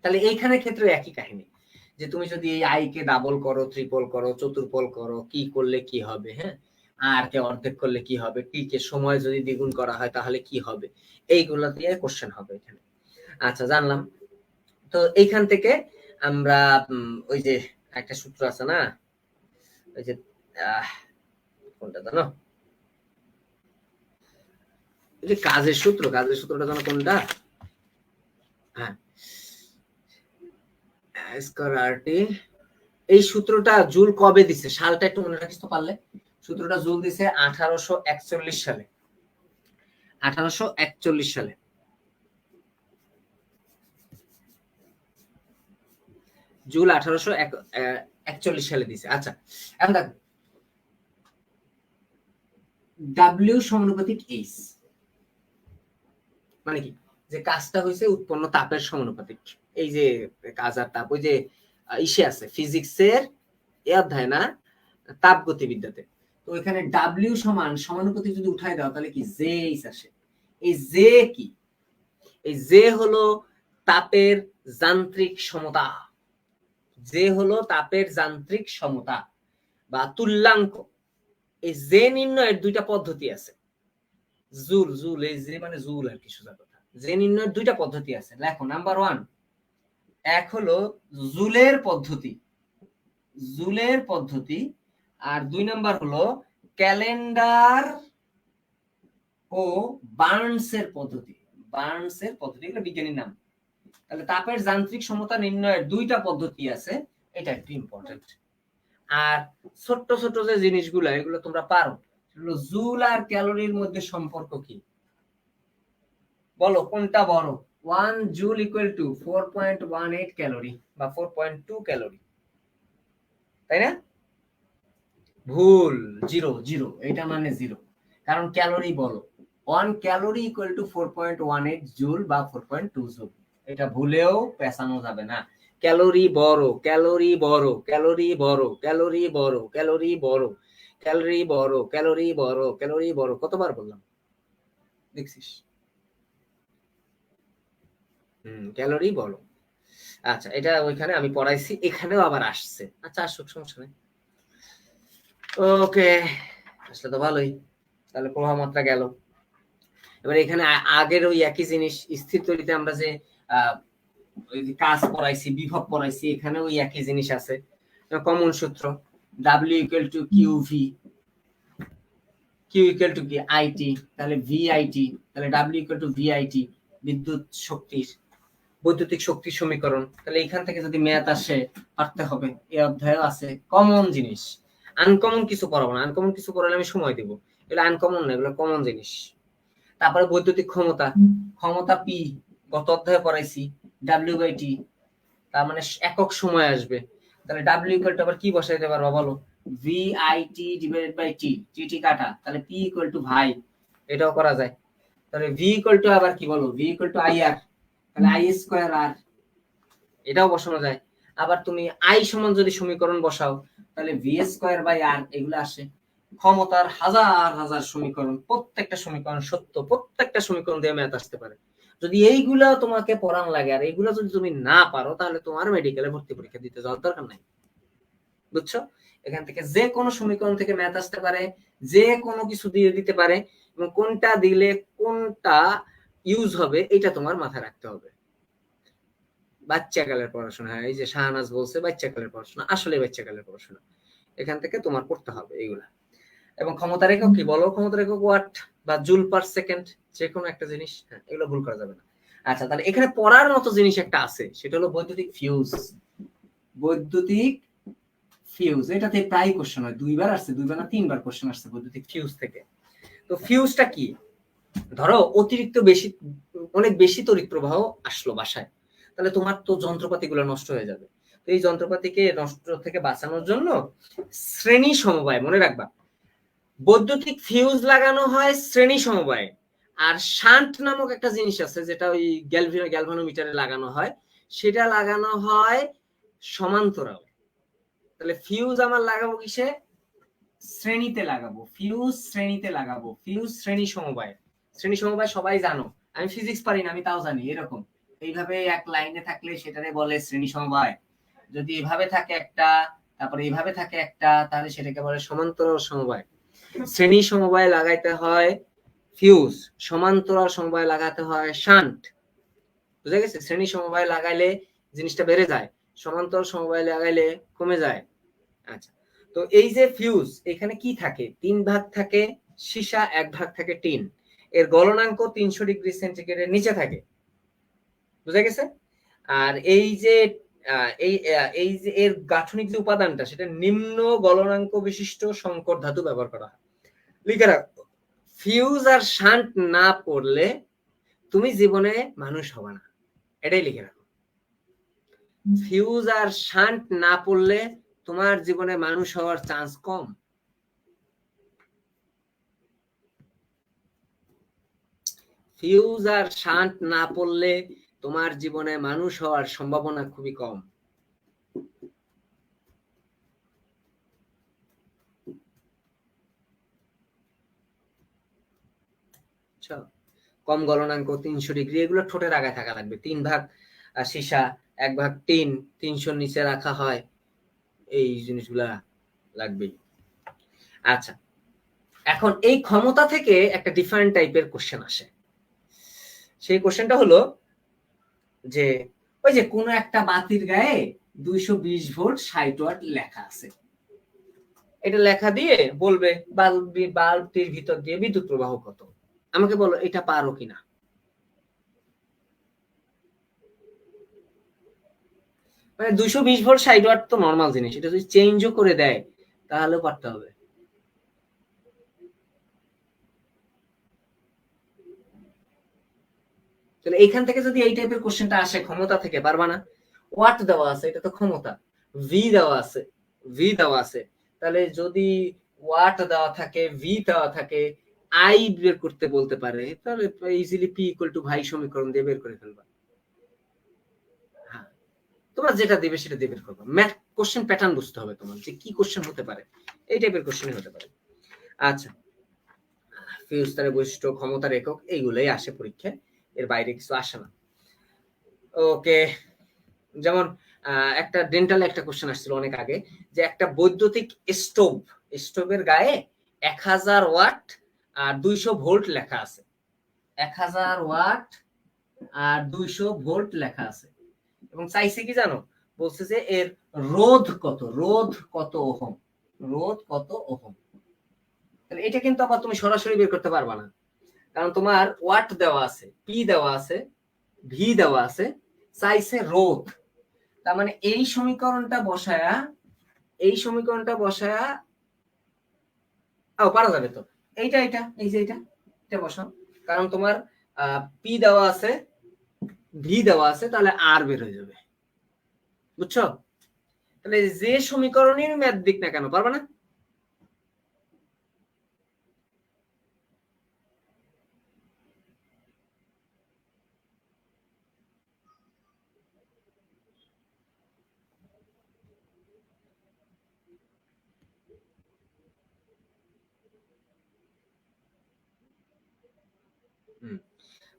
তাহলে এইখানে ক্ষেত্রে একই কাহিনী, যে তুমি যদি এই আই কে ডাবল করো, ট্রিপল করো, চতুর্পল করো, কি করলে কি হবে, হ্যাঁ, আর কে অর্ধেক করলে কি হবে, টি কে সময় যদি দ্বিগুণ করা হয় তাহলে কি হবে, এইগুলো দিয়ে কোশ্চেন হবে এখানে। আচ্ছা, জানলাম। তো এইখান থেকে আমরা ওই যে একটা সূত্র আছে না, ওই যে কোনটা জানো, ওই যে কাজের সূত্রটা জানো কোনটা? হ্যাঁ, স্কয়ার আর টি। এই সূত্রটা জুল কবে দিছে, সালটা একটু মনে রাখিস তো পারলে। সূত্রটা জুল দিছে 1841 সালে, 1841 সালে। জুল 1841 সালে দিছে। আচ্ছা, এখন দেখো ডাব্লিউ সমানুপাতিক এইচ, মানে কি, যে কাজটা হয়েছে উৎপন্ন তাপের সমানুপাতিক। এই যে কাজ আর তাপ, ওই যে ইসে আছে ফিজিক্সের এ অধ্যায় না, তাপগতিবিদ্যাতে। তো এখানে ডাব্লিউ সমান সমানুপাতিক যদি উঠাই দাও তাহলে কি জে এইচ আসে। এই জে কি, এই জে হলো তাপের যান্ত্রিক সমতা, জে হলো তাপের যান্ত্রিক সমতা বা তুল্যাঙ্ক। এই জে নির্ণয়ের দুইটা পদ্ধতি আছে। জুল, এই জে মানে জুল আর কি, সোজা কথা। জে নির্ণয়ের দুইটা পদ্ধতি আছে, লেখো। নাম্বার 1, এক হলো জুলের পদ্ধতি, আর 2 নাম্বার হলো ক্যালেন্ডার ও বার্নসের পদ্ধতি। এগুলো বিজ্ঞানীর নাম। তাহলে তাপের যান্ত্রিক সমতা নির্ণয়ের দুইটা পদ্ধতি আছে, এটা একটু ইম্পর্টেন্ট। আর ছোট্ট ছোট্ট যে জিনিসগুলো, এগুলো তোমরা পারো। জুল আর ক্যালোরির মধ্যে সম্পর্ক কি, বলো কোনটা বড়? 1 জুল ইকুয়াল টু 4.18 ক্যালোরি বা 4.2 ক্যালোরি, তাই না? ভুল, জিরো, এটা মানে জিরো, কারণ ক্যালোরি বলো। 1 ক্যালোরি ইকুয়াল টু 4.18 জুল বা 4.2 জুল, এটা ভুলেও পেছানো যাবে না। ক্যালোরি বড়, ক্যালোরি বড়, ক্যালোরি বড়, ক্যালোরি বড়, ক্যালোরি বড়, ক্যালোরি বড়, ক্যালোরি বড়, ক্যালোরি বড়, কতবার বললাম দেখছিস? ক্যালোরি বড়। আচ্ছা, এটা ওইখানে আমি পড়াইছি, এখানেও আবার আসছে। আচ্ছা, আসুক, সমস্যা নেই। ওকে, আসলে তো ভালোই। তাহলে প্রবাহ মাত্রা গেল। এবার এখানে আগের ওই একই জিনিস স্থির তড়িতে আমরা যে কাজ পড়াইছি, বিভব পড়াইছি, এখানে ওই একই জিনিস আছে। কমন সূত্র W equal to QV, Q equal to কি IT, তাহলে VIT, তাহলে W ইকুয়াল টু VIT, বিদ্যুৎ শক্তির বৈদ্যুতিক শক্তির সমীকরণ। তাহলে এখান থেকে যদি ম্যাথ আসে পারতে হবে, এই অধ্যায়ে আছে কমন জিনিস। আনকমন কিছু পড়াবো না, আনকমন কিছু পড়ালে আমি সময় দিব। এগুলো আনকমন না, এগুলো কমন জিনিস। তারপরে বৈদ্যুতিক ক্ষমতা, ক্ষমতা P গত অধ্যায়ে পড়াইছি, W/T, তার মানে একক সময় আসবে। তাহলে W ইকুয়াল টু আবার কি বসাইতে পারবা বলো? VIT ডিভাইডেড বাই T, টি কাটা, তাহলে P ইকুয়াল টু ভাই, এটাও করা যায়। তাহলে V ইকুয়াল টু আবার কি বলো? V ইকুয়াল টু IR, তাহলে I স্কয়ার R, এটাও বসানো যায়। আবার তুমি I সমান যদি সমীকরণ বসাও, তাহলে V স্কয়ার বাই R, এগুলো আসে। ক্ষমতার হাজার হাজার সমীকরণ, প্রত্যেকটা সমীকরণ সত্য, প্রত্যেকটা সমীকরণ দিয়ে ম্যাথ আসতে পারে। যদি এইগুলা তোমাকে পড়ান লাগে, আর এইগুলা যদি তুমি না পারো, তাহলে তোমার মেডিকেলে ভর্তি পরীক্ষা দিতে যাওয়ার দরকার নাই। বুঝছো? এখান থেকে যে কোনো সমীকরণ থেকে ম্যাথ আসতে পারে, যে কোনো কিছু দিয়ে দিতে পারে, এবং কোনটা দিলে কোনটা ইউজ হবে এটা তোমার মাথায় রাখতে হবে। বাচ্চাকালের পড়াশোনা, এই যে শাহনাজ বলছে বাচ্চাকালের পড়াশোনা, আসলে বাচ্চাকালের পড়াশোনা। এখান থেকে তোমার পড়তে হবে এইগুলা। এবং ক্ষমতার একক কি বলো? ক্ষমতার একক ওয়াট বা জুল পার সেকেন্ড, যে কোনো একটা জিনিস। হ্যাঁ, এগুলো ভুল করা যাবে না। আচ্ছা, তাহলে এখানে পড়ার মতো জিনিস একটা আছে, সেটা হলো বৈদ্যুতিক ফিউজ। বৈদ্যুতিক ফিউজ, এটাতে প্রায় কোশ্চেন হয়, 2 বার আসছে, 2 বার না 3 বার কোশ্চেন আসছে বৈদ্যুতিক ফিউজ থেকে। তো ফিউজটা কি? ধরো অতিরিক্ত বেশি, অনেক বেশি তড়িৎ প্রবাহ আসলো বাসায়, তাহলে তোমার তো যন্ত্রপাতিগুলো নষ্ট হয়ে যাবে। তো এই যন্ত্রপাতিকে নষ্ট থেকে বাঁচানোর জন্য শ্রেণী সমবায়, মনে রাখবা, বৈদ্যুতিক ফিউজ লাগানো হয় শ্রেণী সমবায়ে। আর শান্ট নামক একটা জিনিস আছে, যেটা ওই গ্যালভানোমিটারে লাগানো হয়, সেটা লাগানো হয় সমান্তরাল। তাহলে ফিউজ আমার লাগাবো কিসে? শ্রেণীতে লাগাবো। ফিউজ শ্রেণীতে লাগাবো, ফিউজ শ্রেণী সমবায়। শ্রেণী সমবায় সবাই জানো, আমি ফিজিক্স পারি না, আমি তাও জানি। এরকম এইভাবে এক লাইনে থাকলে সেটারে বলে শ্রেণী সমবায়। যদি এভাবে থাকে একটা, তারপরে এইভাবে থাকে একটা, তাহলে সেটাকে বলে সমান্তরাল সমবায়। শ্রেণী সমবায় লাগাইতে হয় ফিউজ, সমান্তরাল সমবায় লাগাতে হয় শান্ট। বুঝা গেছে? শ্রেণী সমবায় লাগাইলে জিনিসটা বেড়ে যায়, সমান্তরাল সমবায় লাগাইলে কমে যায়। আচ্ছা, তো এই যে ফিউজ, এখানে কি থাকে? 3 ভাগ থাকে সীসা, 1 ভাগ থাকে টিন। এর গলনাঙ্ক 300 ডিগ্রি সেন্টিগ্রেডের নিচে থাকে। বুঝা গেছে? আর এই যে এই যে এর গাঠনিক যে উপাদানটা, সেটা নিম্ন গলনাঙ্ক বিশিষ্ট সংকর ধাতু ব্যবহার করা হয়। লিখে রাখো, ফিউজ আর শান্ট না পড়লে তুমি জীবনে মানুষ হবে না, এটাই লিখে রাখো। ফিউজ আর শান্ট না পড়লে তোমার জীবনে মানুষ হওয়ার চান্স কম। ফিউজ আর শান্ট না পড়লে তোমার জীবনে মানুষ হওয়ার সম্ভাবনা খুবই কম। কম গলনাঙ্ক 300 ডিগ্রি, এগুলো ঠোঁটের আগায় থাকা লাগবে। 3 ভাগ সীসা, 1 ভাগ টিন, 300 নিচে রাখা হয়, এই জিনিসগুলা লাগবেই। আচ্ছা, এখন এই ক্ষমতা থেকে একটা ডিফারেন্ট টাইপের কোশ্চেন আসে। সেই কোশ্চেনটা হলো যে, ওই যে কোনো একটা বাতির গায়ে 220 ভোল্ট 60 ওয়াট লেখা আছে, এটা লেখা দিয়ে বলবে বাল্বটির ভিতর দিয়ে বিদ্যুৎ প্রবাহ কত। আমাকে বলো এটা পারো কিনা? মানে 220 ভোল্ট 60 ওয়াট তো নরমাল জিনিস, এটা যদি চেঞ্জও করে দেয় তাহলেও পারতে হবে। তাহলে এইখান থেকে যদি এই টাইপের কোশ্চেনটা আসে ক্ষমতা থেকে, পারবা না। ওয়াট দেওয়া আছে, এটা তো ক্ষমতা। ভি দেওয়া আছে, ভি দেওয়া আছে, তাহলে যদি ওয়াট দেওয়া থাকে, ভি দেওয়া থাকে, আই বের করতে বলতে পারে, তাহলে ইজিলি পি ইকুয়াল টু ভাই সমীকরণ দিয়ে বের করে ফেলবা। হ্যাঁ, তো তোমার যেটা দেবে সেটা দিয়ে বের করবা। ম্যাথ কোশ্চেন প্যাটার্ন বুঝতে হবে তোমার, যে কি কোশ্চেন হতে পারে, এই টাইপের কোশ্চেন হতে পারে। আচ্ছা, ফিউজ তারের বৈশিষ্ট্য, ক্ষমতার একক, এইগুলোই আসে পরীক্ষায়, এর বাইরে কিছু আসে না। ওকে, যেমন একটা ডেন্টালে একটা কোশ্চেন আসছিল অনেক আগে, যে একটা বৈদ্যুতিক স্টোভের গায়ে 1000 ওয়াট আর 200 ভোল্ট লেখা আছে। 1000 ওয়াট আর 200 ভোল্ট লেখা আছে, এবং চাইছে কি জানো, বলছে যে এর রোধ কত ওহম, রোধ কত ওহম। তাহলে এটা কিন্তু আবার তুমি সরাসরি বের করতে পারবা না, কারণ তোমার ওয়াট দেওয়া আছে, পি দেওয়া আছে, ভি দেওয়া আছে, চাইছে রোধ। তার মানে এই সমীকরণটা বসায়া পারা যাবে তো, এইটা এই যে এটা বসাও, কারণ তোমার পি দেওয়া আছে, ভি দেওয়া আছে, তাহলে আর বের হয়ে যাবে, বুঝছো? তাহলে যে সমীকরণের ম্যাথ দিক না কেন, পারবা না?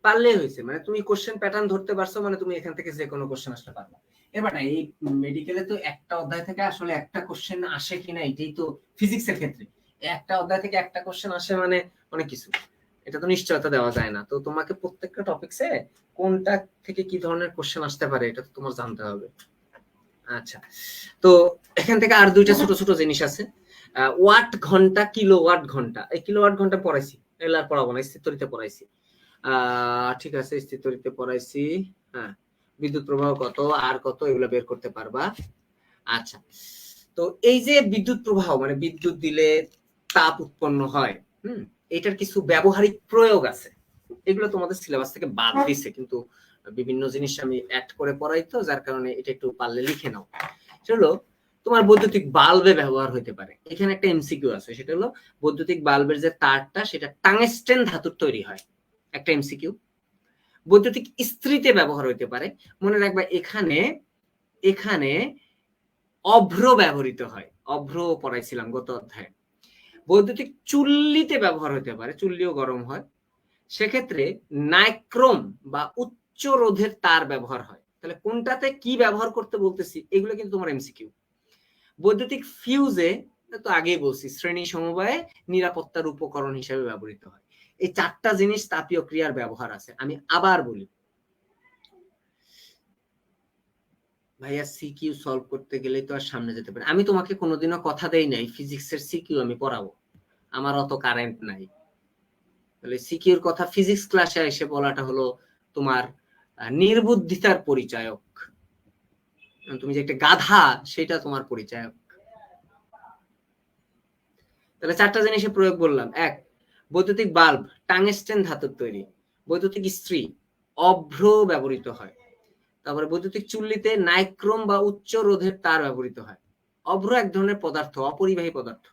পারলেই হয়েছে, মানে তুমি কোশ্চেন প্যাটার্ন ধরতে পারছো, মানে তুমি এখান থেকে যে কোনো কোশ্চেন আসতে পারবা। এবার না, এই মেডিকেলে তো একটা অধ্যায় থেকে আসলে একটা কোশ্চেন আসে কিনা, এটাই তো ফিজিক্সের ক্ষেত্রে একটা অধ্যায় থেকে একটা কোশ্চেন আসে মানে অনেক কিছু, এটা তো নিশ্চয়তা দেওয়া যায় না। তো তোমাকে প্রত্যেকটা টপিকসে কোনটা থেকে কি ধরনের কোশ্চেন আসতে পারে এটা তো তোমার জানতে হবে। আচ্ছা, তো এখান থেকে আর দুইটা ছোট ছোট জিনিস আছে, ওয়াট ঘন্টা, কিলো ওয়াট ঘন্টা। এই কিলো ওয়াট ঘন্টা পড়াইছি, এগুলা আর পড়াবো না, স্থিরতরিতে পড়াইছি। ঠিক আছে, স্থিরতরিতে পড়াইছি। হ্যাঁ, বিদ্যুৎ প্রবাহ কত, আর কত, এগুলো বের করতে পারবা। আচ্ছা, তো এই যে বিদ্যুৎ প্রবাহ, মানে বিদ্যুৎ দিলে তাপ উৎপন্ন হয়, এটার কিছু ব্যবহারিক প্রয়োগ আছে, এগুলো তোমাদের সিলেবাস থেকে বাদ দিছে, কিন্তু বিভিন্ন জিনিস আমি অ্যাড করে পড়াই, তো যার কারণে এটা একটু পারলে লিখে নাও। সেটা হলো, তোমার বৈদ্যুতিক বাল্বে ব্যবহার হতে পারে। এখানে একটা এমসিকিউ আছে, সেটা হলো বৈদ্যুতিক বাল্বের যে তারটা, সেটা টাংস্টেন ধাতুর তৈরি হয়, একটা এমসিকিউ। বৈদ্যুতিক ইস্ত্রিতে ব্যবহার হতে পারে, মনে রাখবা এখানে অভ্র ব্যবহৃত হয়, অভ্র পড়াইছিলাম গত অধ্যায়ে। বৈদ্যুতিক চুল্লিতে ব্যবহার হতে পারে, চুল্লিও গরম হয়, সেক্ষেত্রে নাইক্রোম বা উচ্চ রোধের তার ব্যবহার হয়। তাহলে কোনটাতে কি ব্যবহার করতে বলতেছি, এগুলো কিন্তু তোমার এমসিকিউ। বৈদ্যুতিক ফিউজে তো আগেই বলছি, শ্রেণী সমবায়ে নিরাপত্তার উপকরণ হিসেবে ব্যবহৃত হয়। এই চারটা জিনিস তাপীয় ক্রিয়ার ব্যবহার আছে। আমি আবার বলি, ভাইয়া সিকিউ সলভ করতে গেলে তো আর সামনে যেতে পারে। আমি তোমাকে কোনোদিনও কথা দেই নাই ফিজিক্সের সিকিউ আমি পড়াবো, আমার অত কারেন্ট নাই। তাহলে সিকিউর কথা ফিজিক্স ক্লাসে এসে বলাটা হলো তোমার নির্বুদ্ধিতার পরিচায়ক। তুমি যে একটা গাধা, সেটা তোমার পরিচায়ক। তাহলে চারটা জিনিসের প্রয়োগ বললাম। এক, বৈদ্যুতিক বাল্ব টাংস্টেন ধাতুর তৈরি। বৈদ্যুতিক ইস্ত্রি অভ্র ব্যবহৃত হয়। তারপরে বৈদ্যুতিক চুল্লিতে নাইক্রোম বা উচ্চ রোধের তার ব্যবহৃত হয়। অভ্র এক ধরনের পদার্থ, অপরিবাহী পদার্থ।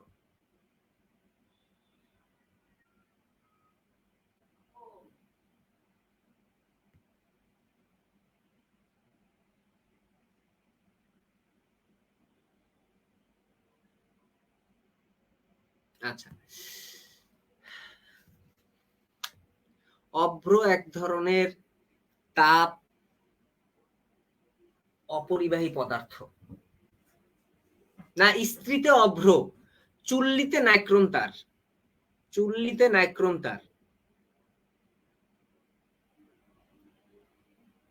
আচ্ছা, অভ্র এক ধরনের তাপ অপরিবাহী পদার্থ। না, ইস্ত্রিতে অভ্র, চুল্লিতে নাইক্রোম তার, চুল্লিতে নাইক্রোম তার।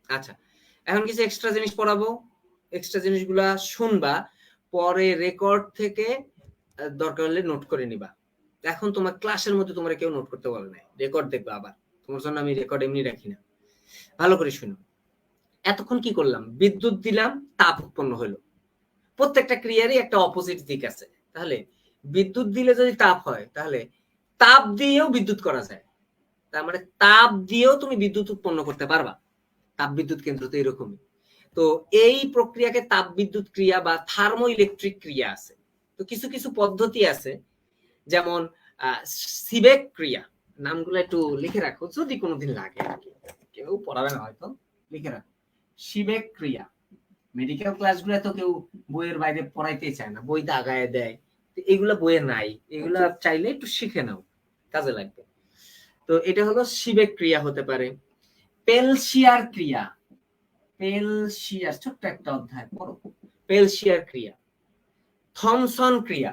আচ্ছা, এখন কিছু এক্সট্রা জিনিস পড়াবো, এক্সট্রা জিনিসগুলা শুনবা, পরে রেকর্ড থেকে দরকার হলে নোট করে নিবা। এখন তোমার ক্লাসের মধ্যে তোমার কেউ নোট করতে বলে নাই, রেকর্ড দেখবা আবার, তোমার জন্য আমি রেকর্ড এমনি রাখি না। ভালো করে শুনো, এতক্ষণ কি করলাম, বিদ্যুৎ দিলাম, তাপ উৎপন্ন হলো। প্রত্যেকটা ক্রিয়ারই একটা অপোজিট দিক আছে। তাহলে বিদ্যুৎ দিলে যদি তাপ হয়, তাহলে তাপ দিয়েও বিদ্যুৎ করা যায়। তার মানে তাপ দিয়েও তুমি বিদ্যুৎ উৎপন্ন করতে পারবা। তাপ বিদ্যুৎ কেন্দ্র তো এরকমই। তো এই প্রক্রিয়াকে তাপ বিদ্যুৎ ক্রিয়া বা থার্মো ইলেকট্রিক ক্রিয়া আছে। তো কিছু কিছু পদ্ধতি আছে, যেমন সিবেক ক্রিয়া, নামগুলো একটু লিখে রাখো যদি কোনোদিন লাগে, কেউ পড়াবে না হয়তো, লিখে রাখো। সিবেক ক্রিয়া, মেডিকেল ক্লাসগুলো তো কেউ বইয়ের বাইরে পড়াইতেই চায় না, বই দাগায় দেয়, এগুলা বইয়ে নাই, এগুলা চাইলে একটু শিখে নাও, কাজে লাগবে। তো এটা হলো সিবেক ক্রিয়া হতে পারে। পেলশিয়ার ক্রিয়া, পেলশিয়ার ছোট্ট একটা অধ্যায় পড়ো, পেলশিয়ার ক্রিয়া। থমসন ক্রিয়া,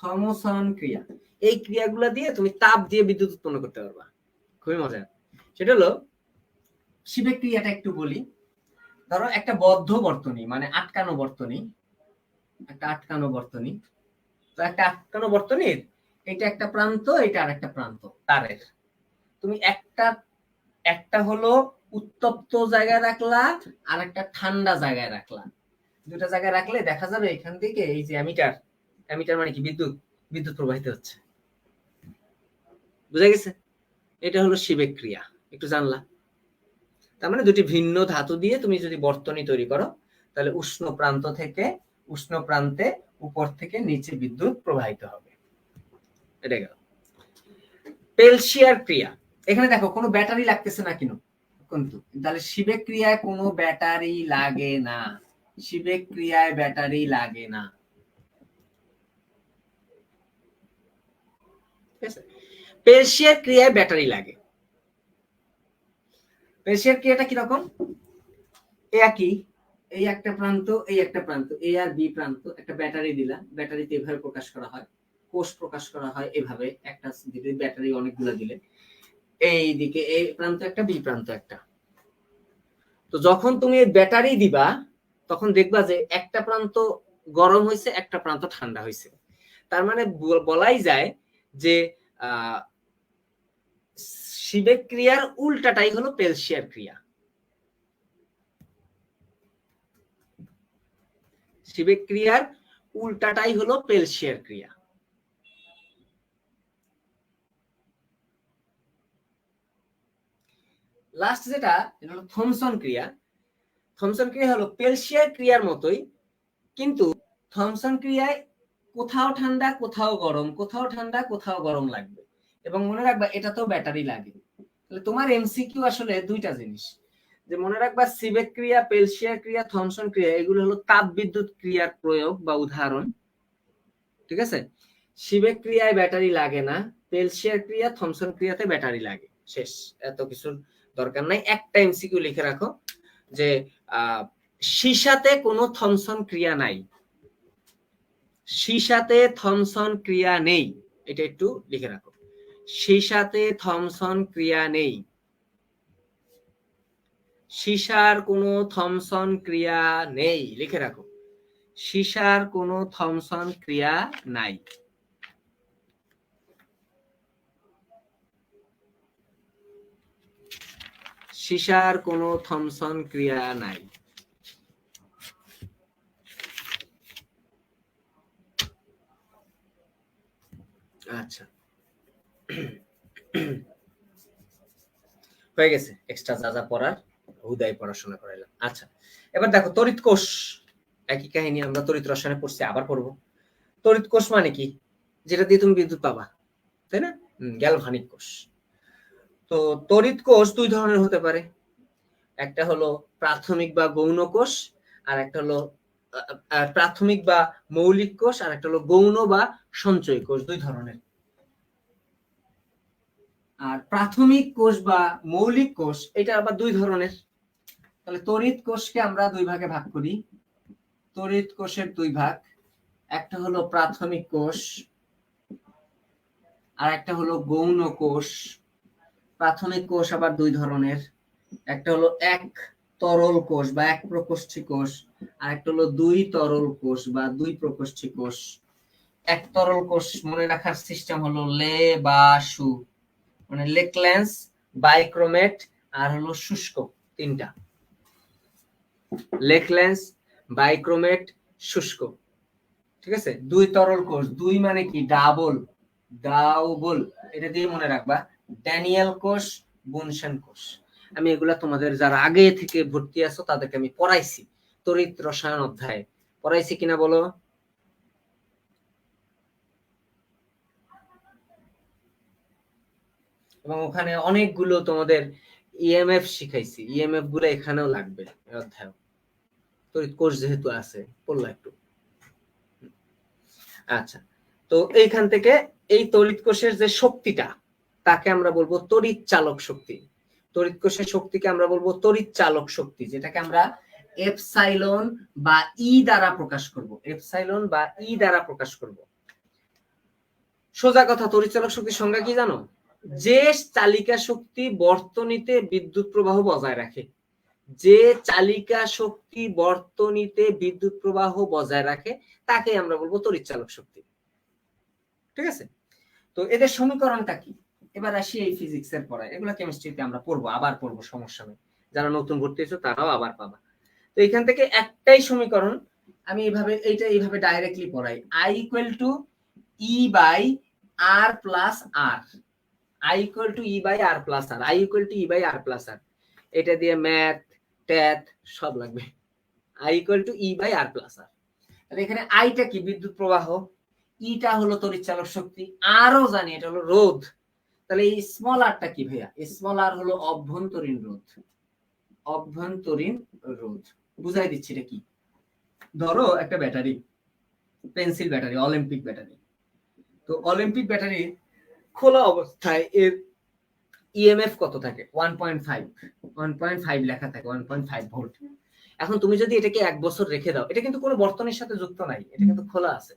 থমসন ক্রিয়া, এই ক্রিয়াগুলো দিয়ে তুমি তাপ দিয়ে বিদ্যুৎ উৎপন্ন করতে পারবা, খুবই মজার। সেটা হলো সিবেক ক্রিয়াটা একটু বলি। ধরো একটা বদ্ধ বর্তনী, মানে আটকানো বর্তনী, একটা আটকানো বর্তনী, তো একটা আটকানো বর্তনীর এটা একটা প্রান্ত, এটা আর একটা প্রান্ত তারের, তুমি একটা হলো উত্তপ্ত জায়গায় রাখলা আর একটা ঠান্ডা জায়গায় রাখলা, দুটা জায়গায় রাখলে দেখা যাবে এখান থেকে এই যে অ্যামিটার, অ্যামিটার মানে কি বিদ্যুৎ, বিদ্যুৎ প্রবাহিত হচ্ছে, বুঝা গেছে? এটা হলো সিবেক ক্রিয়া, একটু জানলা। তার মানে দুটি ভিন্ন ধাতু দিয়ে তুমি যদি বর্তনী তৈরি করো, তাহলে উষ্ণ প্রান্ত থেকে উষ্ণ প্রান্তে উপর থেকে নিচে বিদ্যুৎ প্রবাহিত হবে। এটা গেল পেলশিয়ার ক্রিয়া। এখানে দেখো কোনো ব্যাটারি লাগতেছে না কিন্তু, তাহলে সিবেক ক্রিয়ায় কোনো ব্যাটারি লাগে না, সিবেক ক্রিয়ায় ব্যাটারি লাগে না। পেলশিয়ার ক্রিয়ায় ব্যাটারি লাগে। পেলশিয়ার ক্রিয়াটা কিরকম? একই, এই একটা প্রান্ত, এই একটা প্রান্ত, এ আর বি প্রান্ত, একটা ব্যাটারি দিলা, ব্যাটারিতে এভাবে প্রকাশ করা হয়, কোষ প্রকাশ করা হয় এভাবে, একটা দিকে ব্যাটারি অনেকগুলো দিলে, এই দিকে এ প্রান্ত একটা, বি প্রান্ত একটা। তো যখন তুমি ব্যাটারি দিবা তখন দেখবা যে একটা প্রান্ত গরম হয়েছে, একটা প্রান্ত ঠান্ডা হয়েছে। তার মানে বলাই যায় যে সিবেক ক্রিয়ার উল্টাটাই হলো পেলশিয়ার ক্রিয়া। সিবেক ক্রিয়ার উল্টাটাই হলো পেলশিয়ার ক্রিয়া। লাস্ট যেটা হলো থমসন ক্রিয়া। থমসন ক্রিয়া হলো পেলশিয়ার ক্রিয়ার মতোই, কিন্তু থমসন ক্রিয়ায় কোথাও ঠান্ডা কোথাও গরম, কোথাও ঠান্ডা কোথাও গরম লাগবে, এবং মনে রাখবা এটা তো ব্যাটারি লাগে। তাহলে তোমার এমসিকিউ আসলে দুইটা জিনিস, যে মনে রাখবা সিবেক ক্রিয়া, পেলশিয়ার ক্রিয়া, থমসন ক্রিয়া, এগুলো হলো তাপ বিদ্যুৎ ক্রিয়ার প্রয়োগ বা উদাহরণ, ঠিক আছে? সিবেক ক্রিয়ায় ব্যাটারি লাগে না, পেলশিয়ার ক্রিয়া, থমসন ক্রিয়াতে ব্যাটারি লাগে, শেষ, এত কিছু দরকার নাই। একটা এমসিকিউ লিখে রাখো যে সীসাতে কোনো থমসন ক্রিয়া নাই, সীসাতে থমসন ক্রিয়া নেই, এটা একটু লিখে রাখো, সীসাতে থমসন ক্রিয়া নেই, সীসার কোনো থমসন ক্রিয়া নেই, লিখে রাখো, সীসার কোনো থমসন ক্রিয়া নাই। সীসার কোনো থমসন ক্রিয়া নাই। আচ্ছা, হয়ে গেছে, এক্সট্রা যা যা পড়ার হুদাই পড়াশোনা করাইলাম। আচ্ছা, এবার দেখো তড়িৎ কোষ, একই কাহিনী, আমরা তড়িৎ রসায়নে পড়ছি, আবার পড়বো। তড়িৎ কোষ মানে কি? যেটা দিয়ে তুমি বিদ্যুৎ পাবা, তাই না? গ্যালভানিক কোষ। তো তড়িৎ কোষ দুই ধরনের হতে পারে, একটা হলো প্রাথমিক বা গৌণ কোষ, আর একটা হলো প্রাথমিক বা মৌলিক কোষ, আর একটা হলো গৌণ বা সঞ্চয়ী কোষ, দুই ধরনের। আর প্রাথমিক কোষ বা মৌলিক কোষ এটা আবার দুই ধরনের। তাহলে তড়িৎ কোষকে আমরা দুই ভাগে ভাগ করি, তড়িৎ কোষের দুই ভাগ, একটা হলো প্রাথমিক কোষ আর একটা হলো গৌণ কোষ। প্রাথমিক কোষ আবার দুই ধরনের, একটা হলো এক তরল কোষ বা এক প্রকোষ্ঠী কোষ, আর একটা হলো দুই তরল কোষ বা দুই প্রকোষ্ঠী কোষ। এক তরল কোষ মনে রাখার সিস্টেম হলো লে বা সু, মানে লেকল্যান্স, বাইক্রোমেট আর হলো শুষ্ক, তিনটা, লেকল্যান্স, বাইক্রোমেট, শুষ্ক, ঠিক আছে? দুই তরল কোষ, দুই মানে কি ডাবল, ডাবল, এটা দিয়ে মনে রাখবা, ড্যানিয়েল কোষ, বুনসেন কোষ। আমি এগুলা তোমাদের যারা আগে থেকে ভর্তি আছো তাদেরকে আমি পড়াইছি, তড়িৎ রসায়ন অধ্যায়ে পড়াইছি কিনা বলো? এবং ওখানে অনেকগুলো তোমাদের ইএমএফ শিখাইছি, ইএমএফ গুলো এখানেও লাগবে অধ্যায়। তড়িৎ কোষ যেহেতু আছে, পড়লা একটু। আচ্ছা, তো এইখান থেকে এই তড়িৎ কোষের যে শক্তিটা তাকে আমরা বলবো তড়িৎ চালক শক্তি। তড়িৎ কোষের শক্তিকে আমরা বলবো তড়িৎ চালক শক্তি, যেটাকে আমরা এপসাইলন বা ই দ্বারা প্রকাশ করব। এপসাইলন বা ই দ্বারা প্রকাশ করব। সোজা কথা, তড়িৎ চালক শক্তির সংজ্ঞা কি জানো? যে চালিকা শক্তি বর্তনীতে বিদ্যুৎ প্রবাহ বজায় রাখে। যে চালিকা শক্তি বর্তনীতে বিদ্যুৎ প্রবাহ বজায় রাখে তাকে আমরা বলবো তড়িৎ চালক শক্তি। ঠিক আছে? তো এদের সমীকরণটা কি? এবার আসি এই ফিজিক্সের পড়ায়, এগুলো কেমিস্ট্রিতে আমরা পড়বো, আবার পড়বো, সমস্যা নেই। যারা নতুন ভর্তি হয়েছে তারাও আবার পাবা। তো এখান থেকে একটাই সমীকরণ, আমি এইভাবে ডাইরেক্টলি পড়াই। I equal to E by R plus R. I equal to E by R plus R. I equal to E by R plus R. এটা দিয়ে ম্যাথ ট্যাথ সব লাগবে। I equal to E by R plus R. তাহলে এখানে আইটা কি? বিদ্যুৎ প্রবাহ। ইটা হলো তড়িৎ চালক শক্তি, আরও জানি এটা হলো রোধ। তাহলে এই স্মল আরটা কি ভাইয়া? স্মল আর হলো অভ্যন্তরীণ রোধ। অভ্যন্তরীণ রোধ বুঝাই দিচ্ছি এটা কি। ধরো একটা battery, pencil battery, Olympic battery. তো অলিম্পিক ব্যাটারি খোলা অবস্থায় এর ইএমএফ কত থাকে? 1.5 লেখা থাকে, 1.5 ভোল্ট। এখন তুমি যদি এটাকে 1 বছর রেখে দাও, এটা কিন্তু কোনো বর্তনীর সাথে যুক্ত নাই, এটা কিন্তু খোলা আছে।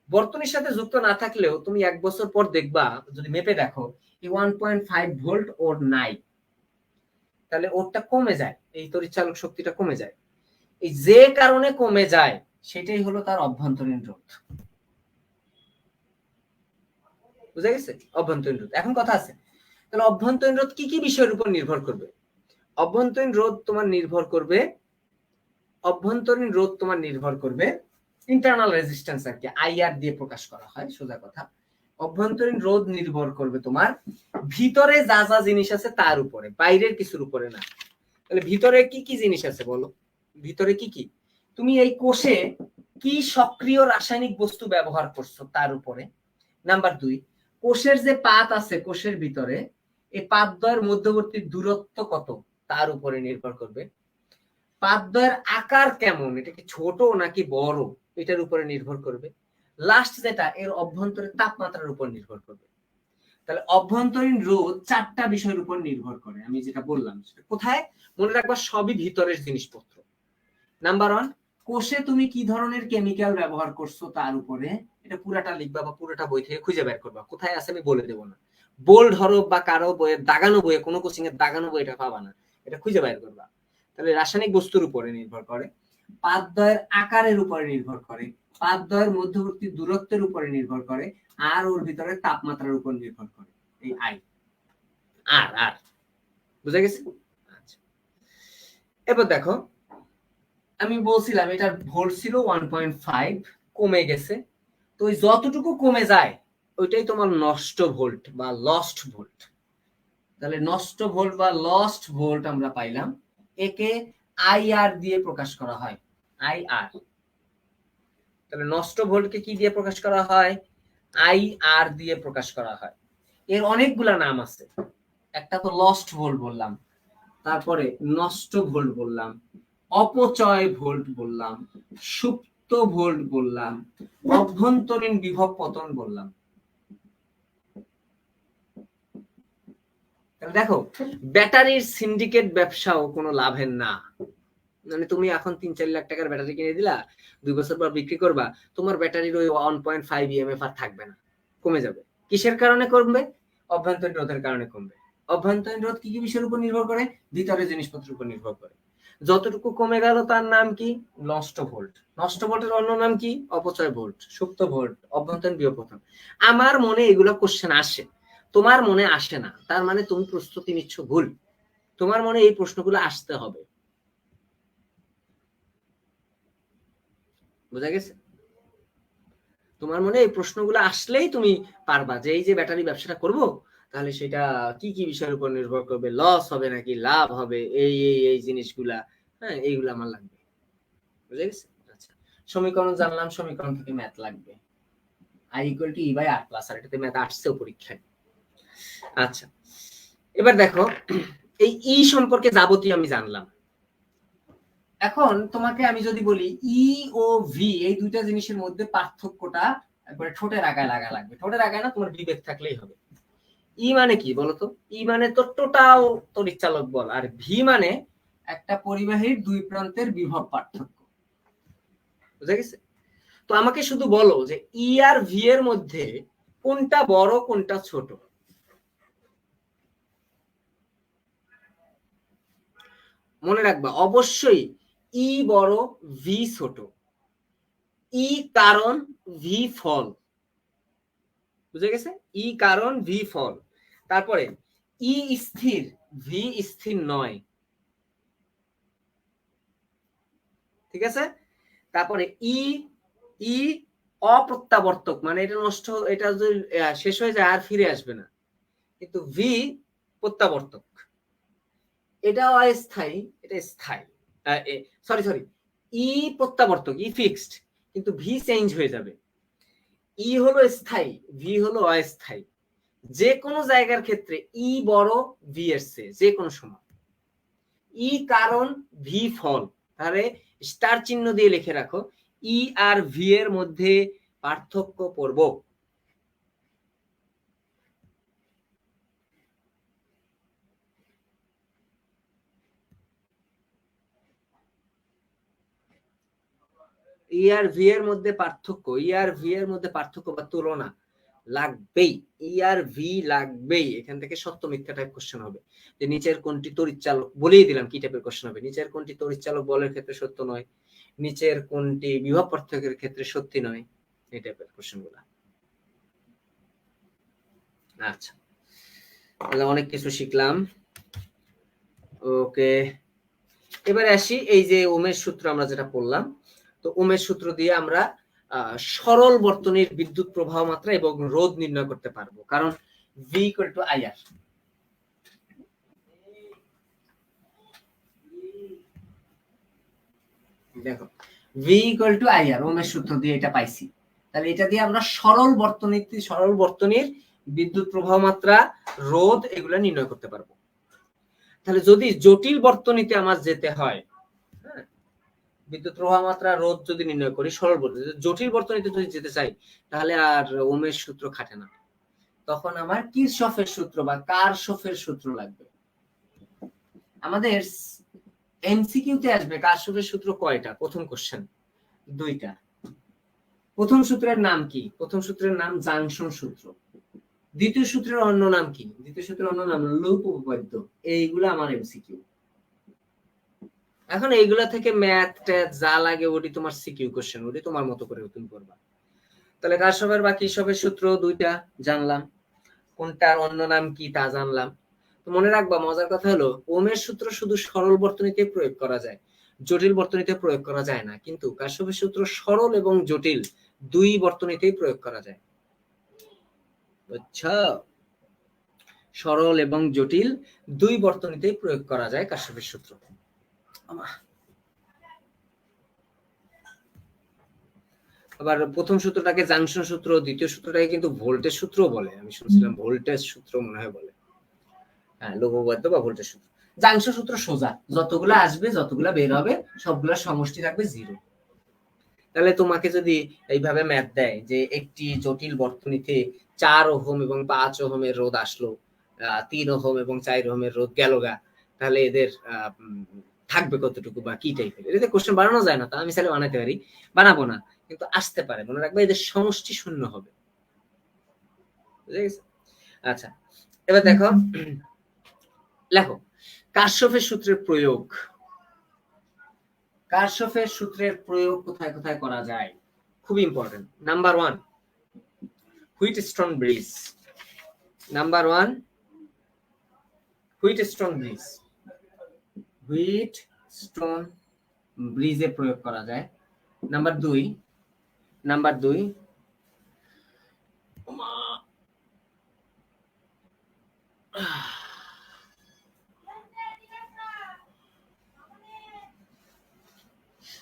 বর্তনীর সাথে যুক্ত না থাকলেও তুমি 1 বছর পর দেখবা, যদি মেপে দেখো এই 1.5 ভোল্ট ওর নাই, তাহলে ওরটা কমে যায়, এই তড়িৎ চালক শক্তিটা কমে যায়। এই যে কারণে কমে যায় সেটাই হলো তার অভ্যন্তরীণ রোধ। বুঝা গেছে? অভ্যন্তরীণ রোধ। এখন কথা আছে, তাহলে অভ্যন্তরীণ রোধ কি কি বিষয়ের উপর নির্ভর করবে? অভ্যন্তরীণ রোধ তোমার নির্ভর করবে ইন্টারনাল রেজিস্ট্যান্স, আর কি আইআর দিয়ে প্রকাশ করা হয়, সোজা কথা। অভ্যন্তরীণ রোধ নির্ভর করবে তোমার ভিতরে যা যা জিনিস আছে তার উপরে, বাইরের কিছুর উপরে না। তাহলে ভিতরে কি কি জিনিস আছে বলো? ভিতরে কি কি? তুমি এই কোষে কি সক্রিয় রাসায়নিক বস্তু ব্যবহার করছো তার উপরে। নাম্বার 2, কোষের যে পাত আছে কোষের ভিতরে, এই পাতদ্বয়ের মধ্যবর্তী দূরত্ব কত তার উপরে নির্ভর করবে। পাতদ্বয়ের আকার কেমন, এটা কি ছোট নাকি বড়, এটার উপরে নির্ভর করবে। লাস্ট যেটা, এর অভ্যন্তরীণ তাপমাত্রার উপর নির্ভর করবে। তাহলে অভ্যন্তরীণ রোধ 4টা বিষয়ের উপর নির্ভর করে, আমি যেটা বললাম সেটা কোথায় মনে রাখবা, সবই ভিতরের জিনিসপত্র। নাম্বার 1, কোষে তুমি কি ধরনের কেমিক্যাল ব্যবহার করছো তার উপরে, এটা পুরাটা লিখবা বা পুরোটা বই থেকে খুঁজে বের করবা। কোথায় আছে আমি বলে দেবো না, বোল্ড হরফ বা কারো বইয়ের দাগানো বইয়ে, কোনো কোচিং এর দাগানো বই এটা পাবা না, এটা খুঁজে বের করবা। তাহলে রাসায়নিক বস্তুর উপরে নির্ভর করে, পাতদ্বয়ের আকারের উপরে নির্ভর করে, পাতদ্বয়ের মধ্যবর্তী দূরত্বের উপরে নির্ভর করে, আর ওর ভিতরে তাপমাত্রার উপর নির্ভর করে। এই আই আর আর বুঝা গেছে? আচ্ছা, এবার দেখো, আমি বলছিলাম এটার ভোল্ট ছিল 1.5, কমে গেছে। তো ওই যতটুকু কমে যায় ওইটাই তোমার নষ্ট ভোল্ট বা লস্ট ভোল্ট। তাহলে নষ্ট ভোল্ট বা লস্ট ভোল্ট আমরা পাইলাম, একে আইআর দিয়ে প্রকাশ করা হয়। আইআর। তাহলে নষ্ট ভোল্টকে কি দিয়ে প্রকাশ করা হয়? আইআর দিয়ে প্রকাশ করা হয়। এর অনেকগুলা নাম আছে, একটা তো লস্ট ভোল্ট বললাম, তারপরে নষ্ট ভোল্ট বললাম, অপচয় ভোল্ট বললাম, সুপ্ত ভোল্ট বললাম, অভ্যন্তরীণ বিভব পতন বললাম। দেখো, ব্যাটারির সিন্ডিকেট ব্যবসাও কোনো লাভের না। মানে তুমি এখন 3-4 লাখ টাকার ব্যাটারি কিনে দিলা, 2 বছর পর বিক্রি করবা, তোমার ব্যাটারির ওই 1.5 ইএমএফ আর থাকবে না, কমে যাবে। কিসের কারণে কমবে? অভ্যন্তরীণ রোধের কারণে কমবে। অভ্যন্তরীণ রোধ কি কি বিষয়ের উপর নির্ভর করে? ভিতরের জিনিসপত্রের উপর নির্ভর করে। যতটুকু কমে গেল তার নাম কি? নষ্ট ভোল্ট। নষ্ট ভোল্টের অন্য নাম কি? অপচয় ভোল্ট, সুপ্ত ভোল্ট, অভ্যন্তরীণ বিভব পতন। আমার মনে এগুলো কোশ্চেন আসে, তোমার মনে আসে না, তার মানে তুমি প্রস্তুতি নিচ্ছ ভুল। তোমার মনে এই প্রশ্নগুলো আসতে হবে। বুঝা গেছে? তোমার মনে এই প্রশ্নগুলো আসলেই তুমি পারবা যে এই যে ব্যাটারি ব্যবসাটা করব, তাহলে সেটা কি কি বিষয়ের উপর নির্ভর করবে, লস হবে নাকি লাভ হবে, এই এই এই জিনিসগুলা, হ্যাঁ এইগুলো আমার লাগবে। বুঝা গেছে? আচ্ছা, সমীকরণ জানলাম, সমীকরণ থেকে ম্যাথ লাগবে। I equal to E by R plus R, এটাতে ম্যাথ আসছেও পরীক্ষায়। আচ্ছা, এবার দেখো, এই ই সম্পর্কে যাবতীয় আমি জানলাম। এখন তোমাকে আমি যদি বলি ই ও ভি এই দুইটা জিনিসের মধ্যে পার্থক্যটা একবারে ঠোঁটের আগায় লাগা লাগবে। ঠোঁটের আগায় না, তোমার বিবেক থাকলেই হবে। ই মানে কি বলতো? ই মানে তো টোটাল তড়িৎচালক বল, আর ভি মানে একটা পরিবাহীর দুই প্রান্তের বিভব পার্থক্য। বুঝা গেছে? তো আমাকে শুধু বলো যে ই আর ভি এর মধ্যে কোনটা বড় কোনটা ছোট? মনে রাখবা অবশ্যই ই বড় ভি ছোট। ই কারণ ভি ফল। বুঝে গেছে? ই কারণ ভি ফল। তারপরে ই স্থির ভি স্থির নয়। ঠিক আছে? তারপরে ই ই অপ্রত্যাবর্তক, মানে এটা নষ্ট, এটা যদি শেষ হয়ে যায় আর ফিরে আসবে না। কিন্তু ভি প্রত্যাবর্তক, এটা অস্থায়ী, এটা স্থায়ী। সরি সরি, ই প্রত্যাবর্তক, ই ফিক্সড, কিন্তু ভি চেঞ্জ হয়ে যাবে। ই হলো স্থায়ী, ভি হলো অস্থায়ী। যে কোনো জায়গার ক্ষেত্রে ই বড় ভি এর চেয়ে, যে কোনো সময়। ই কারণ ভি ফল, তাহলে স্টার চিহ্ন দিয়ে লিখে রাখো ই আর ভি এর মধ্যে পার্থক্য পড়ব। ই আর ভি এর মধ্যে পার্থক্য, ই আর ভি এর মধ্যে পার্থক্য বা তুলনা লাগবেই। ই আর ভি লাগবেই। এখান থেকে সত্য মিথ্যা টাইপ কোশ্চেন হবে, যে নিচের কোনটি তড়িৎচালক, বলেই দিলাম কি টাইপের কোশ্চেন হবে। নিচের কোনটি তড়িৎচালক বলের ক্ষেত্রে সত্য নয়, নিচের কোনটি বিভব পার্থক্যের ক্ষেত্রে সত্যি নয়, এই টাইপের কোশ্চেন গুলা। আচ্ছা, তাহলে অনেক কিছু শিখলাম। ওকে, এবারে আসি এই যে ওমের সূত্র আমরা যেটা পড়লাম। তো ওমের সূত্র দিয়ে আমরা সরল বর্তনীর বিদ্যুৎ প্রবাহ মাত্রা এবং রোধ নির্ণয় করতে পারবো, কারণ V ইকুয়াল টু IR। দেখো V ইকুয়াল টু IR ওমের সূত্র দিয়ে এটা পাইছি। তাহলে এটা দিয়ে আমরা সরল বর্তনীর বিদ্যুৎ প্রবাহ মাত্রা, রোধ এগুলা নির্ণয় করতে পারবো। তাহলে যদি জটিল বর্তনীতে আমার যেতে হয়, বিদ্যুৎ প্রবাহ মাত্রা, রোধ যদি নির্ণয় করি সরল বর্তনী, জটিল বর্তনীতে যদি যেতে চাই তাহলে আর ওমের সূত্র খাটে না, তখন আমার কিরশফের সূত্র বা কারশফের সূত্র লাগবে। আমাদের এমসিকিউতে আসবে কারশফের সূত্র কয়টা? প্রথম কোশ্চেন দুইটা। প্রথম সূত্রের নাম কি? প্রথম সূত্রের নাম জাংশন সূত্র। দ্বিতীয় সূত্রের অন্য নাম কি? দ্বিতীয় সূত্রের অন্য নাম লুপ উপপাদ্য। এইগুলো আমার এমসিকিউ। এখন এইগুলা থেকে ম্যাথ ট্যাথ যা লাগে ওটি তোমার সিকিউ কোশ্চেন, ওটি তোমার মতো করে তুমি করবা। তাহলে কারশফের বা কিরশফের সূত্র দুইটা জানলাম, কোনটার অন্য নাম কি তা জানলাম। তো মনে রাখবা, মজার কথা হলো ওমের সূত্র শুধু সরল বর্তনীতে প্রয়োগ করা যায়, জটিল বর্তনীতে প্রয়োগ করা যায় না। কিন্তু কারশফের সূত্র সরল এবং জটিল দুই বর্তনীতেই প্রয়োগ করা যায়। আচ্ছা, সরল এবং জটিল দুই বর্তনীতেই প্রয়োগ করা যায় কারশফের সূত্র। আবার প্রথম সূত্রটাকে জাংশন সূত্র, দ্বিতীয় সূত্রটাকে কিন্তু ভোল্টেজ সূত্র বলে। আমি শুনছিলাম ভোল্টেজ সূত্র মনে হয় বলে। হ্যাঁ, লঘু উপপাদ্য বা ভোল্টেজ সূত্র। জাংশন সূত্র সোজা, যতগুলা আসবে যতগুলা বের হবে সবগুলা সমষ্টি রাখবে 0। তাহলে তোমাকে যদি এইভাবে ম্যাথ দেয় যে একটি জটিল বর্তনীতে 4 ওহম এবং 5 ওহমের রোধ আসলো, 3 ওহম এবং 4 ওহমের রোধ গেল গা, তাহলে এদের থাকবে কতটুকু বা কি টাইপের? এটাতে কোশ্চেন বানানো যায় না, তা আমি চাইলে বানাতে পারি, বানাবো না, কিন্তু আসতে পারে। মনে রাখবে এদের সমষ্টি শূন্য হবে। বুঝে গেছে? আচ্ছা, এবার দেখো, লেখো কারশফের সূত্রের প্রয়োগ। কারশফের সূত্রের প্রয়োগ কোথায় কোথায় করা যায়? খুব important. Number 1, Wheatstone bridge. Number 1, Wheatstone bridge. Wheatstone ব্রিজে প্রয়োগ করা যায়। নাম্বার 2,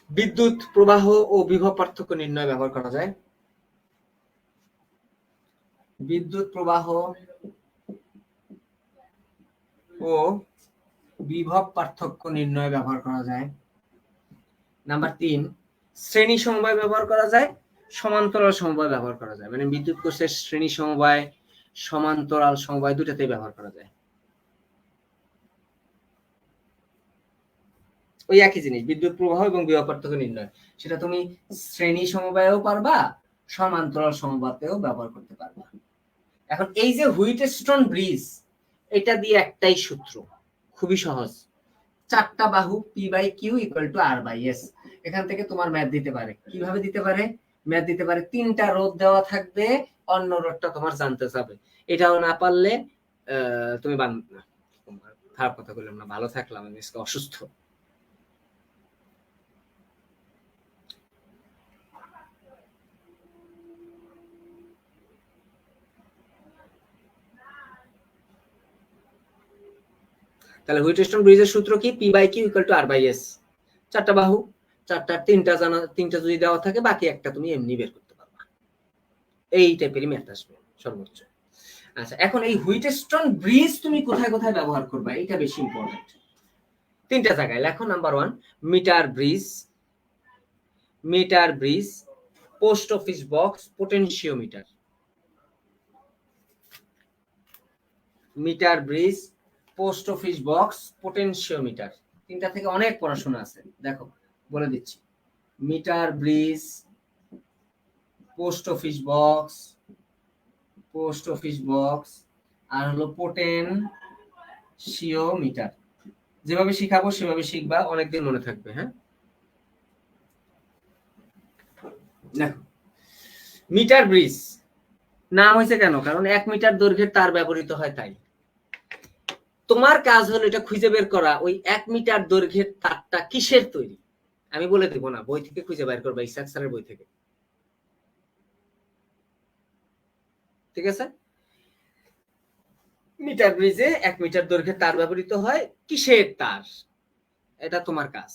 বিদ্যুৎ প্রবাহ ও বিভব পার্থক্য নির্ণয় ব্যবহার করা যায়। বিদ্যুৎ প্রবাহ ও বিভব পার্থক্য নির্ণয় ব্যবহার করা যায়। নাম্বার 3, শ্রেণী সমবায় ব্যবহার করা যায়, সমান্তরাল সমবায় ব্যবহার করা যায়। মানে বিদ্যুৎ কোষের শ্রেণী সমবায়, সমান্তরাল সমবায় দুটাতেই ব্যবহার করা যায়। ওই একই জিনিস, বিদ্যুৎ প্রবাহ এবং বিভব পার্থক্য নির্ণয়, সেটা তুমি শ্রেণী সমবায়েও পারবা, সমান্তরাল সমবায়েও ব্যবহার করতে পারবা। এখন এই যে হুইটস্টোন ব্রিজ, এটা দিয়ে একটাই সূত্র, খুবই সহজ, 4টা বাহু P/Q = R/S। এখান থেকে তোমার ম্যাথ দিতে পারে। কিভাবে দিতে পারে? ম্যাথ দিতে পারে 3টা রোধ দেওয়া থাকবে, অন্য রোধটা তোমার জানতে হবে। এটাও না পারলে তুমি খারাপ কথা বললাম না, ভালো থাকলাম, আমি আজকে অসুস্থ। তাহলে হুইটস্টোন ব্রিজের সূত্র কি? P/Q = R/S। 4টা বাহু, 3টা জানা, 3টা যদি দেওয়া থাকে, বাকি একটা তুমি এমনি বের করতে পারবা। এই টাইপেরই ম্যাথ আসবে সর্বোচ্চ। আচ্ছা, এখন এই হুইটস্টোন ব্রিজ তুমি কোথায় কোথায় ব্যবহার করবা, এটা বেশি ইম্পর্টেন্ট। 3টা জায়গায় লেখো। Number 1, metre bridge, post office box, potentiometer. Metre bridge, post office box, potentiometer. 3টা থেকে অনেক পড়াশোনা আছে, দেখো বলে দিচ্ছি। Metre bridge, post office box, আর হলো পোটেনশিওমিটার। যেভাবে শিখাবো সেভাবে শিখবা, অনেকদিন মনে থাকবে। হ্যাঁ, দেখো মিটার ব্রিজ নাম হয়েছে কেন? কারণ 1 মিটার দৈর্ঘ্যের তার ব্যবহৃত হয়, তাই। তোমার কাজ হলো এটা খুঁজে বের করা, ওই 1 মিটার দৈর্ঘ্যের তারটা কিসের তৈরি। আমি বলে দেব না, বই থেকে খুঁজে বের করবা, ইসাক স্যারের বই থেকে। ঠিক আছে? মিটার ব্রিজে 1 মিটার দৈর্ঘ্যের তার ব্যবহৃত হয়, কিসের তার, এটা তোমার কাজ।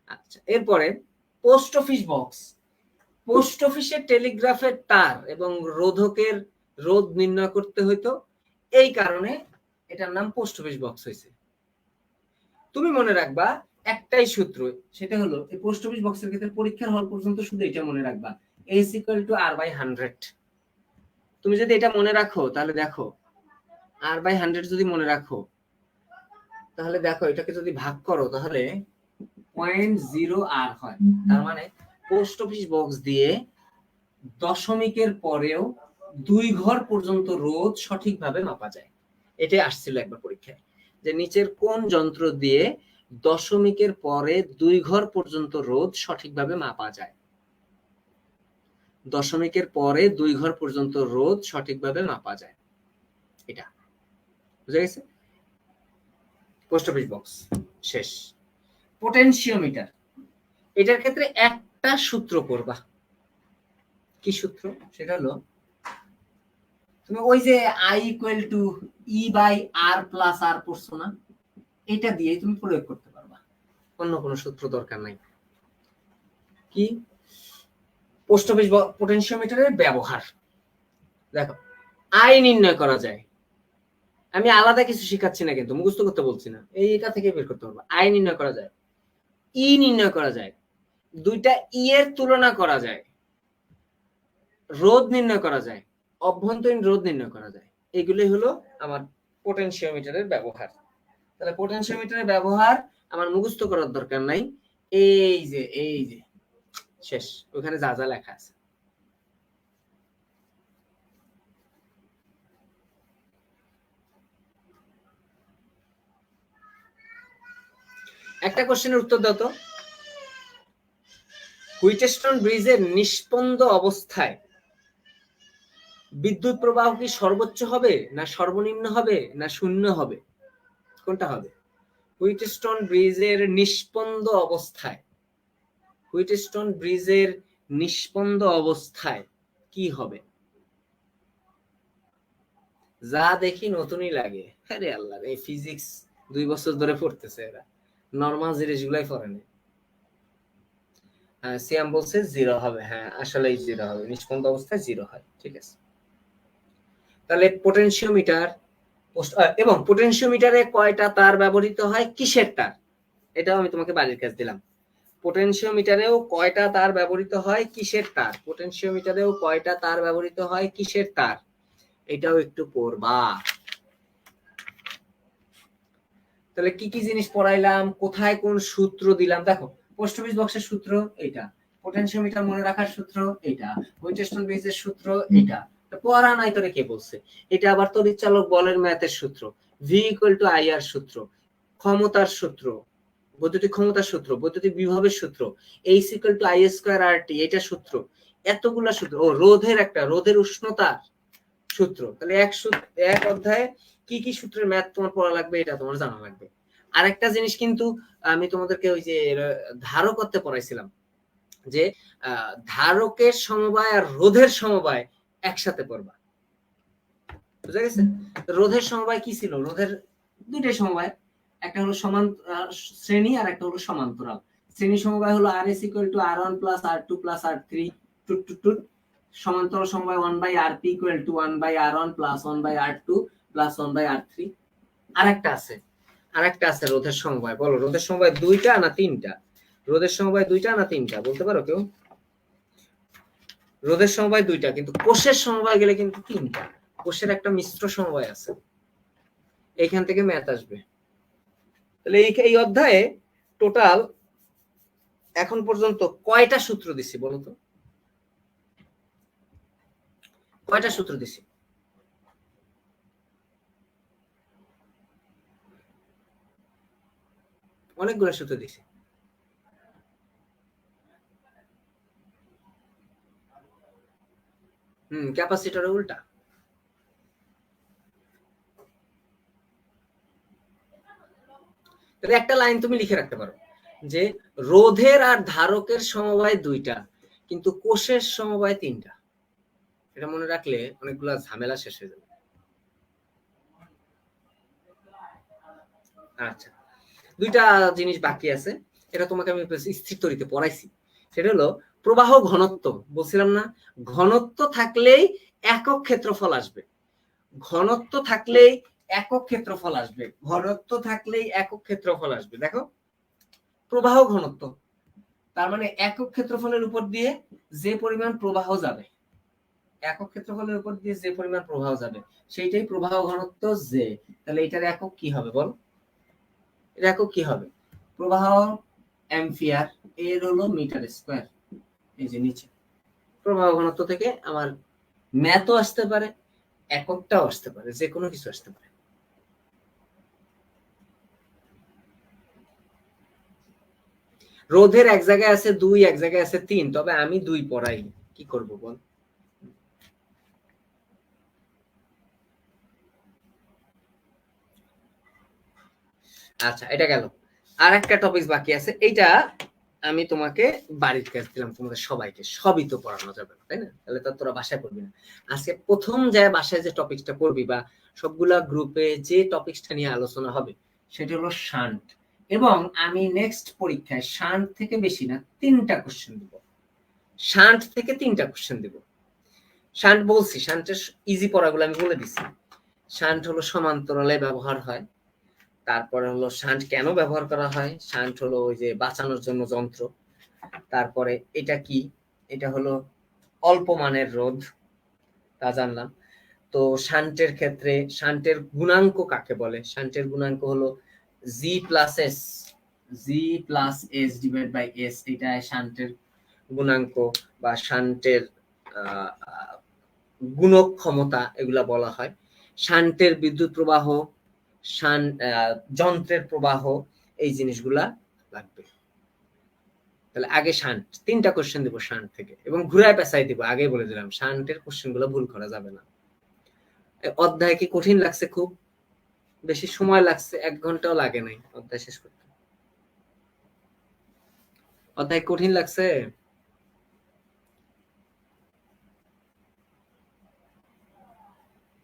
আচ্ছা, এরপরে পোস্ট অফিস বক্স। পোস্ট অফিসের টেলিগ্রাফের তার এবং রোধকের রোধ নির্ণয় করতে হইতো, এই কারণে এটার নাম পোস্ট অফিস বক্স হয়েছে। তুমি মনে রাখবা একটাই সূত্র, সেটা হলো এই পোস্ট অফিস বক্সের ক্ষেত্রে পরীক্ষার হল পর্যন্ত শুধু এটা মনে রাখবা, S = R/100। তুমি যদি এটা মনে রাখো তাহলে দেখো, R/100 যদি মনে রাখো তাহলে দেখো, এটাকে যদি ভাগ করো তাহলে 0.0R হয়। তার মানে পোস্ট অফিস বক্স দিয়ে দশমিকের পরেও 2 ঘর পর্যন্ত রোধ সঠিকভাবে মাপা যায়। এটাই আসছিল একবার পরীক্ষায়, যে নিচের কোন যন্ত্র দিয়ে দশমিকের পরে 2 ঘর পর্যন্ত রোধ সঠিকভাবে মাপা যায়। দশমিকের পরে 2 ঘর পর্যন্ত রোধ সঠিকভাবে মাপা যায়, এটা বুঝা গেছে? পোস্ট অফিস বক্স শেষ। পোটেনশিওমিটার, এটার ক্ষেত্রে একটা সূত্র পড়বা। কি সূত্র? সেটা হলো, তুমি ওই যে I = E/R+R পড়ছো না, এটা দিয়ে তুমি প্রয়োগ করতে পারবা, অন্য কোনো সূত্র দরকার নাই। কি? পোস্ট অফিস পোটেনশিওমিটারের ব্যবহার। দেখো, I নির্ণয় করা যায়, আমি আলাদা কিছু শিখাচ্ছি না, কিন্তু মুখস্থ করতে বলছি না, এইটা থেকে বের করতে পারবা। I নির্ণয় করা যায়, E নির্ণয় করা যায়, 2টা E এর তুলনা করা যায়, রোধ নির্ণয় করা যায়, অভ্যন্তরীণ রোধ নির্ণয় করা যায়। এগুলোই হলো আমার পোটেনশিওমিটারের ব্যবহার। তাহলে পোটেনশিওমিটারের ব্যবহার আমার মুখস্থ করার দরকার নাই, এই যে শেষ, ওখানে যা যা লেখা আছে। একটা কোশ্চেনের উত্তর দাও তো। হুইটস্টোন ব্রিজের নিষ্পন্দ অবস্থায় বিদ্যুৎ প্রবাহ কি সর্বোচ্চ হবে, না সর্বনিম্ন হবে, না শূন্য হবে? কোনটা হবে? হুইটস্টোন ব্রিজের নিষ্পন্দ অবস্থায়, হুইটস্টোন ব্রিজের নিষ্পন্দ অবস্থায় কি হবে? যা দেখি নতুনই লাগে। আরে আল্লাহ, এই ফিজিক্স 2 বছর ধরে পড়তেছে এরা, নরমাল জিনিসগুলাই পড়ে না। সিয়াম বলছে 0 হবে। হ্যাঁ, আসলেই 0 হবে, নিষ্পন্দ অবস্থায় 0 হয়। ঠিক আছে, তাহলে পোটেনশিওমিটার এবং পোটেনশিওমিটারে কয়টা তার ব্যবহৃত হয়, কিসের তার, এটাও আমি তোমাকে বাড়ির কাজ দিলাম। পোটেনশিওমিটারেও কয়টা তার ব্যবহৃত হয়, কিসের তার? পোটেনশিওমিটারেও কয়টা তার ব্যবহৃত হয়, কিসের তার? এটাও একটু পড়বা। তাহলে কি কি জিনিস পড়াইলাম, কোথায় কোন সূত্র দিলাম, দেখো পোস্ট অফিস বক্সের সূত্র এইটা, পোটেনশিওমিটার মনে রাখার সূত্র এইটা, হুইটস্টোন ব্রিজের সূত্র এইটা, পড়া নাই তোরে কে বলছে? এটা আবার তড়িৎচালক বলের ম্যাথের সূত্র, V equal to I R সূত্র, ক্ষমতার সূত্র, বৈদ্যুতিক ক্ষমতার সূত্র, বৈদ্যুতিক বিভবের সূত্র, H equal to I square R T, এটা সূত্র, এতগুলা সূত্র। ও রোধের একটা, রোধের উষ্ণতার সূত্র। তাহলে এক অধ্যায়ে কি কি সূত্রের ম্যাথ তোমার পড়া লাগবে, এটা তোমার জানা লাগবে। আরেকটা জিনিস কিন্তু আমি তোমাদেরকে ওই যে ধারকত্বে পড়াইছিলাম, যে ধারকের সমবায় আর রোধের সমবায় একসাথে পড়বা, বুঝা গেছে? রোধের সমবায় কি ছিল? রোধের দুইটাই সমবায়, একটা হলো সমান শ্রেণী আর একটা হলো সমান্তরাল। শ্রেণী সমবায় হলো R S equal to R one plus R two plus R three টুট টুট টুট। সমান্তরাল সমবায় one by R P equal to one by R one plus one by R two plus one by R three. আরেকটা আছে রোধের সমবায়। বলো রোধের সমবায় দুইটা না তিনটা? রোধের সমবায় দুইটা না তিনটা বলতে পারো কেউ? রোধের সমবায় দুইটা, কিন্তু কোষের সমবায় গেলে কিন্তু তিনটা। কোষের একটা মিশ্র সমবায় আছে, এইখান থেকে ম্যাথ আসবে। তাহলে এই অধ্যায়ে টোটাল এখন পর্যন্ত কয়টা সূত্র দিছি বলতো? কয়টা সূত্র দিছি? অনেকগুলো সূত্র দিছি। ক্যাপাসিটরের উল্টা। তাহলে একটা লাইন তুমি লিখে রাখতে পারো যে রোধের আর ধারকের সমবায় দুইটা, কিন্তু কোষের সমবায় তিনটা। এটা মনে রাখলে অনেকগুলা ঝামেলা শেষ হয়ে যাবে। আচ্ছা, দুইটা জিনিস বাকি আছে, এটা তোমাকে আমি স্থির তরিতে পড়াইছি। সেটা হলো প্রবাহ ঘনত্ব। বলছিলাম না, ঘনত্ব থাকলেই একক ক্ষেত্রফল আসবে। ঘনত্ব থাকলেই একক ক্ষেত্রফল আসবে। ঘনত্ব থাকলেই একক ক্ষেত্রফল আসবে। দেখো প্রবাহ ঘনত্ব, তার মানে একক ক্ষেত্রফলের উপর দিয়ে যে পরিমাণ প্রবাহ যাবে, একক ক্ষেত্রফলের উপর দিয়ে যে পরিমাণ প্রবাহ যাবে সেইটাই প্রবাহ ঘনত্ব জে। তাহলে এটার একক কি হবে বল? এর একক কি হবে? প্রবাহ অ্যাম্পিয়ার, এর হলো মিটার স্কয়ার। এই যে নিচে প্রবাহ ঘনত্ব থেকে আমার ম্যাথও আসতে পারে, এককটাও আসতে পারে, যে কোনো কিছু আসতে পারে। রোধের এক জায়গায় আছে দুই, এক জায়গায় আছে তিন, তবে আমি দুই পড়াই, কি করব বল? আচ্ছা, এটা গেল। আর একটা টপিক বাকি আছে, এইটা আমি তোমাকে বাড়ির কাজ দিলাম তোমাদের সবাইকে, সবই তো পড়ানো যাবে না, তাই না? তাহলে তো তোরা বাসায় পড়বি না। আজকে প্রথম যায় বাসায় যে টপিকটা পড়বি বা সবগুলা গ্রুপে যে টপিকটা নিয়ে আলোচনা হবে সেটা হলো শান্ট। এবং আমি নেক্সট পরীক্ষায় শান্ট থেকে বেশি না 3টা কোশ্চেন দিব। শান্ট থেকে 3টা কোশ্চেন দিব। শান্ট বলছি, শান্টের ইজি পড়াগুলো আমি বলে দিছি। শান্ট হলো সমান্তরালে ব্যবহার হয়। তারপরে হলো শান্ট কেন ব্যবহার করা হয়? শান্ট হলো ওই যে বাঁচানোর জন্য যন্ত্র। তারপরে এটা কি? এটা হলো অল্প মানের রোধ, তা জানলাম। তো শান্টের ক্ষেত্রে শান্টের গুণাঙ্ক কাকে বলে? শান্টের গুণাঙ্ক হলো G plus S, G plus S divide by S, এটা শান্টের গুণাঙ্ক বা শান্টের গুণক ক্ষমতা, এগুলা বলা হয়। শান্টের বিদ্যুৎ প্রবাহ, যন্ত্রের প্রবাহ, এই জিনিসগুলা লাগবে। তাহলে আগে শান্ট, 3টা কোশ্চেন দিব শান্ট থেকে, এবং ঘুরায় পেঁচাই দিব। আগে বলে দিলাম শান্টের কোশ্চেন গুলো ভুল করা যাবে না। অধ্যায় কি কঠিন লাগছে? খুব বেশি সময় লাগছে, 1 ঘন্টাও লাগে নাই অধ্যায় শেষ করতে। অধ্যায় কঠিন লাগছে?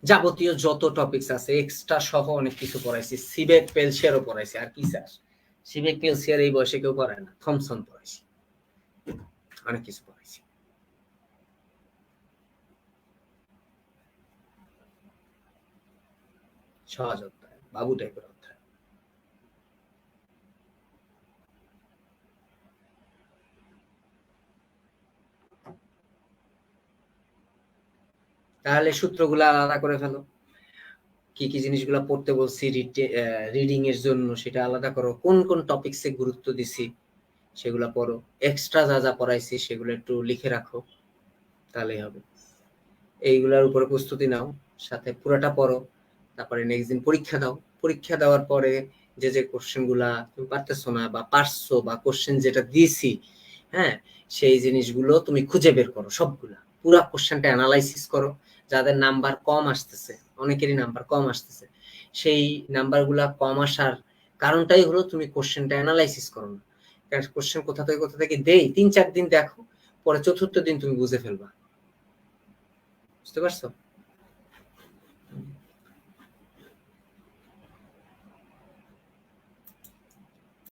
যাবতীয় যত টপিকস আছে এক্সট্রা সহ অনেক কিছু পড়াইছি, সিবেক পেলসিয়ারও পড়াইছি। আর কি স্যার, সিবেক পেলসিয়ার এই বয়সে কেউ পড়ায় না। থমসন পড়াইছি, অনেক কিছু পড়াইছি। সহজ অধ্যায়, বাবু টাইপের অধ্যায়। তাহলে সূত্রগুলো আলাদা করে ফেলো, কি কি জিনিসগুলো পড়তে বলছি রিডিং এর জন্য সেটা আলাদা করো, কোন কোন টপিকসে গুরুত্ব দিছি সেগুলা পড়ো, এক্সট্রা যা যা পড়াইছি সেগুলো একটু লিখে রাখো, তাহলেই হবে। এইগুলার উপরে প্রস্তুতি নাও, সাথে পুরোটা পড়ো, তারপরে নেক্সট দিন পরীক্ষা দাও। পরীক্ষা দেওয়ার পরে যে যে কোশ্চেন গুলা তুমি পারতেছো না বা পারছো, বা কোশ্চেন যেটা দিয়েছি, হ্যাঁ, সেই জিনিসগুলো তুমি খুঁজে বের করো, সবগুলা পুরা কোশ্চেনটা অ্যানালাইসিস করো। যাদের নাম্বার কম আসতেছে, অনেকেরই নাম্বার কম আসতেছে, সেই নাম্বারগুলা কম আসার কারণটাই হলো তুমি কোশ্চেনটা অ্যানালাইসিস করো না। কারণ কোশ্চেন কোথা থেকে দেই ৩-৪ দিন দেখো, পরে চতুর্থ দিন তুমি বুঝে ফেলবা। বুঝতে পারছো?